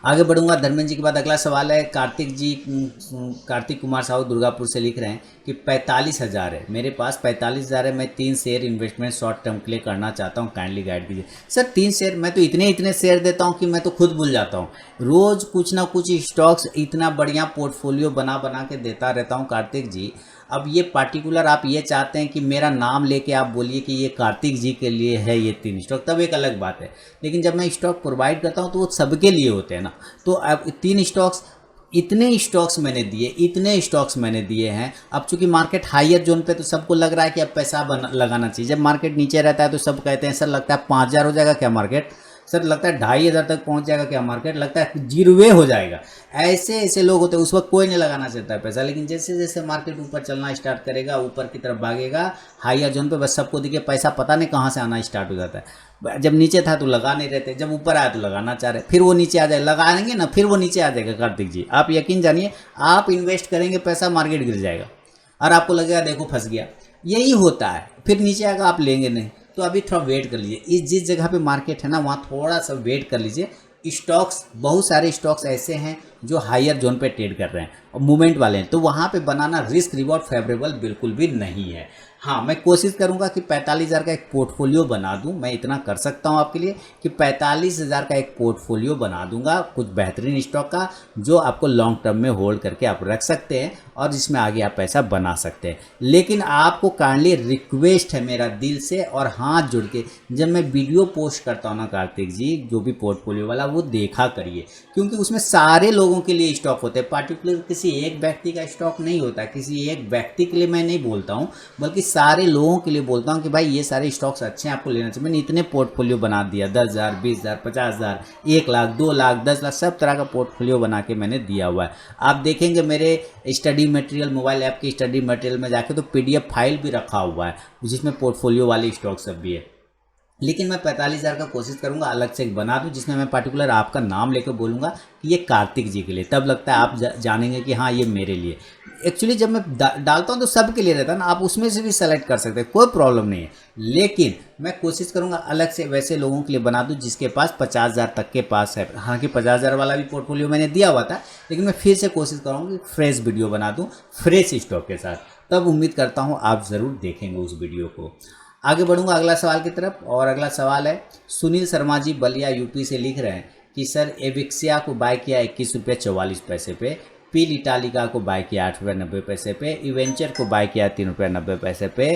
आगे बढ़ूंगा धर्मेंद्र जी के बाद अगला सवाल है कार्तिक जी, कार्तिक कुमार साहू दुर्गापुर से लिख रहे हैं कि 45,000 है मेरे पास, 45,000 है, मैं 3 शेयर इन्वेस्टमेंट शॉर्ट टर्म के लिए करना चाहता हूं, काइंडली गाइड कीजिए। सर 3 शेयर, मैं तो इतने शेयर देता हूं कि मैं तो खुद भूल जाता हूं। रोज कुछ ना कुछ स्टॉक्स इतना बढ़िया पोर्टफोलियो बना बना के देता रहता हूं कार्तिक जी। अब ये पार्टिकुलर आप ये चाहते हैं कि मेरा नाम लेके आप बोलिए कि ये कार्तिक जी के लिए है ये 3 स्टॉक, तब एक अलग बात है। लेकिन जब मैं स्टॉक प्रोवाइड करता हूँ तो वो सबके लिए होते हैं ना। तो अब 3 स्टॉक्स, इतने स्टॉक्स मैंने दिए हैं। अब चूंकि मार्केट हायर जोन पे तो सबको लग रहा है कि अब पैसा लगाना चाहिए। जब मार्केट नीचे रहता है तो सब कहते हैं सर लगता है 5,000 हो जाएगा क्या मार्केट, सर लगता है 2,500 तक पहुंच जाएगा क्या मार्केट, लगता है जीरोवे हो जाएगा। ऐसे लोग होते हैं, उस वक्त कोई नहीं लगाना चाहता है पैसा। लेकिन जैसे जैसे मार्केट ऊपर चलना स्टार्ट करेगा, ऊपर की तरफ भागेगा हायर जोन पे, बस सबको देखिए पैसा पता नहीं कहाँ से आना स्टार्ट हो जाता है। जब नीचे था तो लगा नहीं रहते, जब ऊपर आया तो लगाना चाह रहे, फिर वो नीचे आ जाए, लगाएंगे ना फिर वो नीचे आ जाएगा। कार्तिक जी आप यकीन जानिए, आप इन्वेस्ट करेंगे पैसा, मार्केट गिर जाएगा और आपको लगेगा देखो फंस गया, यही होता है। फिर नीचे आएगा, आप लेंगे नहीं। तो अभी थोड़ा वेट कर लीजिए, इस जिस जगह पे मार्केट है ना वहाँ थोड़ा सा वेट कर लीजिए। स्टॉक्स, बहुत सारे स्टॉक्स ऐसे हैं जो हायर जोन पे ट्रेड कर रहे हैं और मूवमेंट वाले हैं, तो वहाँ पे बनाना रिस्क रिवॉर्ड फेवरेबल बिल्कुल भी नहीं है। हाँ मैं कोशिश करूँगा कि 45,000 का एक पोर्टफोलियो बना दूँ, मैं इतना कर सकता हूँ आपके लिए कि 45,000 का एक पोर्टफोलियो बना दूंगा कुछ बेहतरीन स्टॉक का, जो आपको लॉन्ग टर्म में होल्ड करके आप रख सकते हैं और जिसमें आगे आप पैसा बना सकते हैं। लेकिन आपको काइंडली रिक्वेस्ट है मेरा दिल से और हाथ जोड़ के, जब मैं वीडियो पोस्ट करता हूँ ना कार्तिक जी, जो भी पोर्टफोलियो वाला, वो देखा करिए, क्योंकि उसमें सारे लोगों के लिए स्टॉक होते हैं, पार्टिकुलर किसी एक व्यक्ति का स्टॉक नहीं होता। किसी एक व्यक्ति के लिए मैं नहीं बोलता हूँ, बल्कि सारे लोगों के लिए बोलता हूँ कि भाई ये सारे स्टॉक्स अच्छे हैं, आपको लेना चाहिए। मैंने इतने पोर्टफोलियो बना दिया, 10,000, 20,000, 50,000, 1 लाख, 2 लाख, 10 लाख, सब तरह का पोर्टफोलियो बना के मैंने दिया हुआ है। आप देखेंगे मेरे स्टडी मटेरियल, मोबाइल ऐप की स्टडी मटेरियल में जाके तो PDF फाइल भी रखा हुआ है जिसमें पोर्टफोलियो वाले स्टॉक सब भी है। लेकिन मैं 45,000 का कोशिश करूंगा अलग से एक बना दूं, जिसमें मैं पार्टिकुलर आपका नाम लेकर बोलूंगा कि ये कार्तिक जी के लिए, तब लगता है आप जानेंगे कि हाँ ये मेरे लिए। एक्चुअली जब मैं डालता हूँ तो सबके लिए रहता है ना, आप उसमें से भी सेलेक्ट कर सकते हैं, कोई प्रॉब्लम नहीं है। लेकिन मैं कोशिश करूंगा अलग से वैसे लोगों के लिए बना दूं जिसके पास 50,000 तक के पास है। हालांकि 50,000 वाला भी पोर्टफोलियो मैंने दिया हुआ था, लेकिन मैं फिर से कोशिश करूँगा कि फ्रेश वीडियो बना दूँ फ्रेश स्टॉक के साथ। तब उम्मीद करता हूँ आप ज़रूर देखेंगे उस वीडियो को। आगे बढ़ूंगा अगला सवाल की तरफ, और अगला सवाल है सुनील शर्मा जी बलिया यूपी से लिख रहे हैं कि सर एविक्सिया को बाय किया 21 रुपये 44 पैसे पे, पील इटालिका को बाय किया 8 रुपये 90 पैसे पे, इवेंचर को बाय किया 3 रुपये 90 पैसे पे,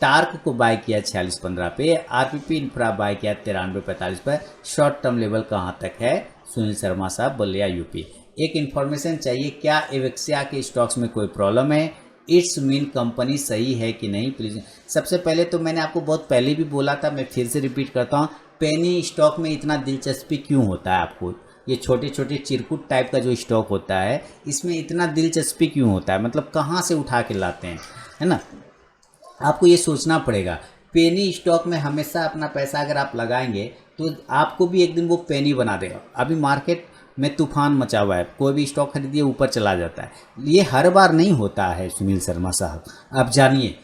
टार्क को बाय किया 46.15 पे, RPP इंफ्रा बाय किया 93.45 पे। शॉर्ट टर्म लेवल कहाँ तक है? सुनील शर्मा साहब बलिया यूपी। एक इन्फॉर्मेशन चाहिए, क्या एविक्सिया के स्टॉक्स में कोई प्रॉब्लम है? इट्स मीन कंपनी सही है कि नहीं प्लीज़। सबसे पहले तो मैंने आपको बहुत पहले भी बोला था, मैं फिर से रिपीट करता हूँ, पेनी स्टॉक में इतना दिलचस्पी क्यों होता है आपको? ये छोटे छोटे चिरकुट टाइप का जो स्टॉक होता है इसमें इतना दिलचस्पी क्यों होता है? मतलब कहाँ से उठा के लाते हैं, है ना? आपको ये सोचना पड़ेगा। पेनी स्टॉक में हमेशा अपना पैसा अगर आप लगाएंगे तो आपको भी एक दिन वो पेनी बना देगा। अभी मार्केट में तूफान मचा हुआ है, कोई भी स्टॉक खरीदिए ऊपर चला जाता है, ये हर बार नहीं होता है सुनील शर्मा साहब। आप जानिए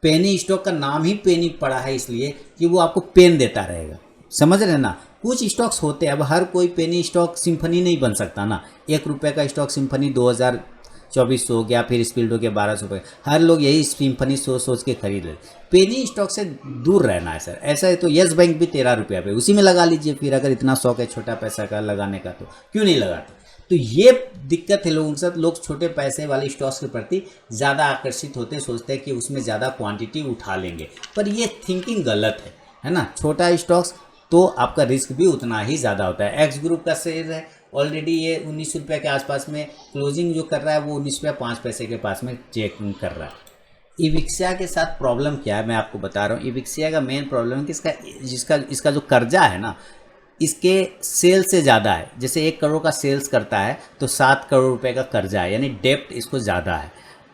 पेनी स्टॉक का नाम ही पेनी पड़ा है इसलिए कि वो आपको पेन देता रहेगा, समझ रहे हैं ना? कुछ स्टॉक्स होते हैं, अब हर कोई पेनी स्टॉक सिम्फनी नहीं बन सकता ना। 1 रुपये का स्टॉक सिम्फनी 2024 हो गया, फिर स्पीड हो गया 1200 रुपये, हर लोग यही सिम्फनी सोच सोच के खरीद रहे। पेनी स्टॉक से दूर रहना है सर। ऐसा है तो यस बैंक भी 13 रुपया पे, उसी में लगा लीजिए फिर, अगर इतना शौक है छोटा पैसा का लगाने का तो क्यों नहीं लगाते। तो ये दिक्कत है लोगों के साथ, लोग छोटे पैसे वाले स्टॉक्स के प्रति ज़्यादा आकर्षित होते हैं, सोचते हैं कि उसमें ज़्यादा क्वांटिटी उठा लेंगे, पर ये थिंकिंग गलत है ना। छोटा स्टॉक्स तो आपका रिस्क भी उतना ही ज़्यादा होता है। एक्स ग्रुप का शेयर है, ऑलरेडी ये 19 रुपये के आसपास में क्लोजिंग जो कर रहा है, वो 19 रुपये 5 पैसे के पास में चेक कर रहा है। इविक्सिया के साथ प्रॉब्लम क्या है मैं आपको बता रहा हूँ। इविक्सिया का मेन प्रॉब्लम है कि इसका जो कर्जा है ना, इसके सेल से ज़्यादा है। जैसे 1 करोड़ का सेल्स करता है तो 7 करोड़ रुपए का कर्जा है, यानी डेप्ट इसको ज़्यादा है।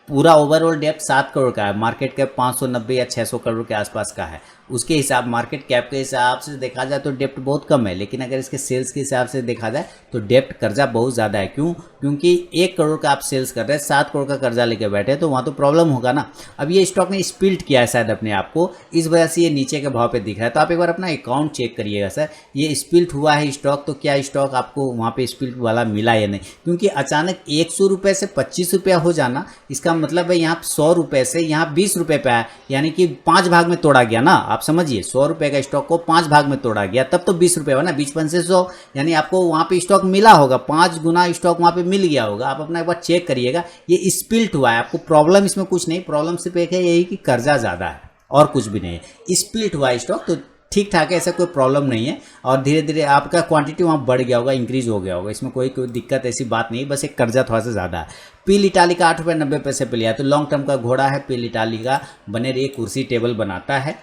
पूरा ओवरऑल डेप्ट 7 करोड़ का है, मार्केट कैप 590 या 600 करोड़ के आसपास का है। उसके हिसाब, मार्केट कैप के हिसाब से देखा जाए तो डेप्ट बहुत कम है, लेकिन अगर इसके सेल्स के हिसाब से देखा जाए तो डेप्ट कर्जा बहुत ज़्यादा है। क्यों? क्योंकि 1 करोड़ का आप सेल्स कर रहे हैं, 7 करोड़ का कर्जा लेके बैठे हैं, तो वहाँ तो प्रॉब्लम होगा ना। अब ये स्टॉक ने स्पिल्ट किया है शायद अपने आप को, इस वजह से ये नीचे के भाव पे दिख रहा है। तो आप एक बार अपना अकाउंट चेक करिएगा सर, ये स्पिल्ट हुआ है स्टॉक, तो क्या स्टॉक आपको वहाँ पे स्पिल्ट वाला मिला या नहीं। क्योंकि अचानक 100 रुपये से 25 रुपया हो जाना, इसका मतलब है यहाँ 100 रुपये से यहाँ 20 रुपये पे आया, यानी कि 5 भाग में तोड़ा गया ना। आप समझिए, 100 रुपये का स्टॉक को 5 भाग में तोड़ा गया, तब तो 20 रुपये हुआ ना, 20 से 100, यानी आपको वहाँ पे स्टॉक मिला होगा, 5 गुना स्टॉक वहाँ पे मिल गया होगा। आप अपना एक बार चेक करिएगा, ये स्पिल्ट हुआ है। आपको प्रॉब्लम इसमें कुछ नहीं, प्रॉब्लम सिर्फ एक है यही कि कर्जा ज़्यादा है और कुछ भी नहीं है। स्पिल्ट हुआ है स्टॉक तो ठीक ठाक है, ऐसा कोई प्रॉब्लम नहीं है। और धीरे धीरे आपका क्वांटिटी वहाँ बढ़ गया होगा, इंक्रीज हो गया होगा, इसमें कोई दिक्कत ऐसी बात नहीं, बस एक कर्जा थोड़ा सा ज़्यादा है। पील इटाली का 8 रुपये 90 पैसे पे लिया, तो लॉन्ग टर्म का घोड़ा है पील इटाली का, बने रहिए। कुर्सी टेबल बनाता है,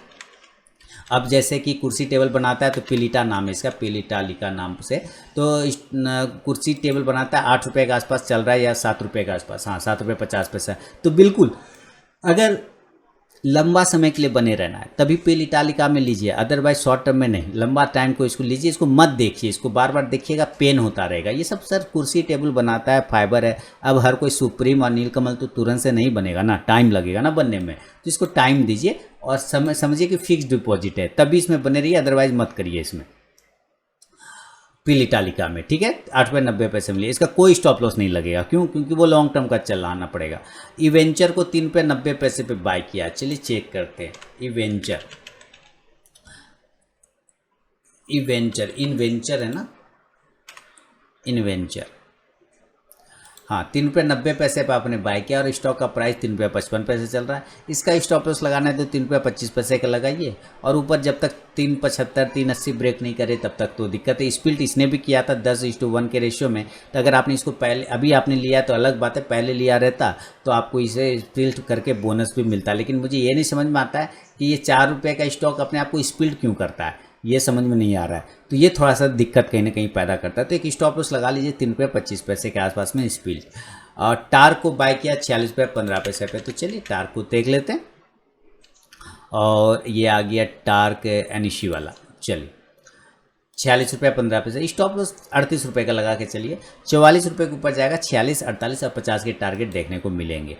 अब जैसे कि कुर्सी टेबल बनाता है तो पिलिटा नाम है इसका, पिलिटाली का नाम से, तो कुर्सी टेबल बनाता है। 8 रुपये के आसपास चल रहा है या 7 रुपये के आसपास, हाँ 7 रुपये 50 पैसा। तो बिल्कुल अगर लंबा समय के लिए बने रहना है तभी पेल इटालिका में लीजिए, अदरवाइज शॉर्ट टर्म में नहीं। लंबा टाइम को इसको लीजिए, इसको मत देखिए, इसको बार बार देखिएगा, पेन होता रहेगा। ये सब सर कुर्सी टेबल बनाता है, फाइबर है। अब हर कोई सुप्रीम और नीलकमल तो तुरंत से नहीं बनेगा ना, टाइम लगेगा ना बनने में, तो इसको टाइम दीजिए और समझिए कि फिक्स डिपॉजिट है तभी इसमें बने रहिए, अदरवाइज मत करिए इसमें पील इटालिका में, ठीक है। 8 रुपये 90 पैसे मिले, इसका कोई स्टॉप लॉस नहीं लगेगा। क्यों? क्योंकि वो लॉन्ग टर्म का चलाना पड़ेगा। इवेंचर को 3 रुपये 90 पैसे पे बाय किया, चलिए चेक करते हैं। इन्वेंचर है ना, इन्वेंचर, हाँ 3 रुपये 90 पैसे पर आपने बाय किया और स्टॉक का प्राइस 3 रुपये 55 पैसे चल रहा है। इसका स्टॉप लॉस लगाना है तो 3 रुपये 25 पैसे का लगाइए, और ऊपर जब तक 375 380 ब्रेक नहीं करे तब तक तो दिक्कत है। स्पिल्ट इसने भी किया था 10:1 के रेशियो में, तो अगर आपने इसको पहले, अभी आपने लिया तो अलग बात है, पहले लिया रहता तो आपको इसे स्पिल्ट करके बोनस भी मिलता। लेकिन मुझे ये नहीं समझ में आता है कि ये 4 रुपये का स्टॉक अपने आप को स्पिल्ट क्यों करता है, ये समझ में नहीं आ रहा है। तो ये थोड़ा सा दिक्कत कहीं ना कहीं पैदा करता है। तो एक स्टॉप लॉस लगा लीजिए 3 रुपये 25 पैसे के आसपास में स्पिल्ट। और टार को बाय किया 46 रुपये 15 पैसे पे, तो चलिए टार को देख लेते हैं। और ये आ गया टार्क एनिशी वाला, चलिए 46 रुपये 15 पैसे, स्टॉप लॉस 38 रुपये का लगा के चलिए। 44 रुपये के ऊपर जाएगा, 46, 48 और 50 के टारगेट देखने को मिलेंगे।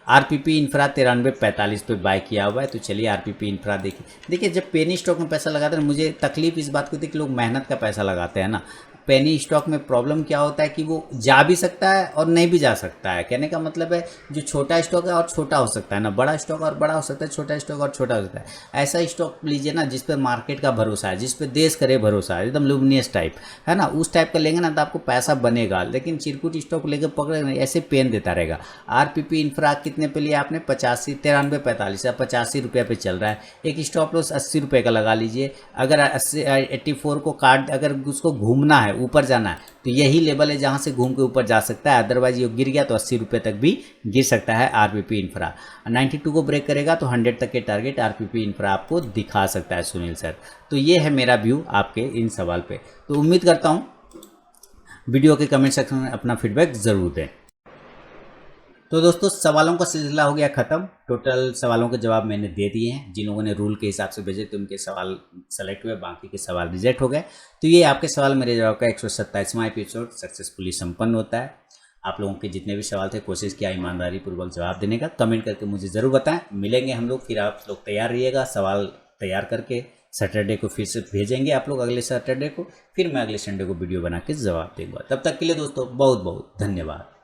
आरपीपी इंफ्रा 93.45 पे बाय किया हुआ है, तो चलिए आरपीपी इंफ्रा देखिए जब पेनी स्टॉक में पैसा लगाते हैं, मुझे तकलीफ इस बात को थी कि लोग मेहनत का पैसा लगाते हैं ना। पेनी स्टॉक में प्रॉब्लम क्या होता है कि वो जा भी सकता है और नहीं भी जा सकता है। कहने का मतलब है जो छोटा स्टॉक है और छोटा हो सकता है ना, बड़ा स्टॉक और बड़ा हो सकता है, छोटा स्टॉक और छोटा हो सकता है। ऐसा स्टॉक लीजिए ना जिस पर मार्केट का भरोसा है, जिस पर देश करे भरोसा है, एकदम लुमिनियस टाइप है ना, उस टाइप का लेंगे ना तो आपको पैसा बनेगा। लेकिन चिरकुट स्टॉक लेकर पकड़े ऐसे पेन देता रहेगा। आरपीपी इंफ्रा कितने पे लिया आपने? 85, 93, 45 या 85 रुपये पे चल रहा है। एक स्टॉप लॉस 80 रुपये का लगा लीजिए। अगर 84 को काट, अगर उसको घूमना है, ऊपर जाना है, तो यही लेवल है जहां से घूम के ऊपर जा सकता है। अदरवाइज ये गिर गया तो 80 रुपये तक भी गिर सकता है आरपीपी इंफ्रा। 92 को ब्रेक करेगा तो 100 तक के टारगेट आरपीपी इंफ्रा आपको दिखा सकता है सुनील सर। तो ये है मेरा व्यू आपके इन सवाल पे। तो उम्मीद करता हूँ वीडियो के कमेंट सेक्शन में अपना फीडबैक ज़रूर दें। तो दोस्तों सवालों का सिलसिला हो गया ख़त्म। टोटल सवालों के जवाब मैंने दे दिए हैं। जिन लोगों ने रूल के हिसाब से भेजे थे उनके सवाल सेलेक्ट हुए, बाकी के सवाल रिजेक्ट हो गए। तो ये आपके सवाल मेरे जवाब का 127वां एपिसोड सक्सेसफुली संपन्न होता है। आप लोगों के जितने भी सवाल थे कोशिश किया ईमानदारी पूर्वक जवाब देने का। कमेंट करके मुझे ज़रूर बताएं। मिलेंगे हम लोग, फिर आप लोग तैयार रहिएगा सवाल तैयार करके, सैटरडे को फिर से भेजेंगे आप लोग, अगले सैटरडे को, फिर मैं अगले संडे को वीडियो बना के जवाब दूंगा। तब तक के लिए दोस्तों बहुत बहुत धन्यवाद।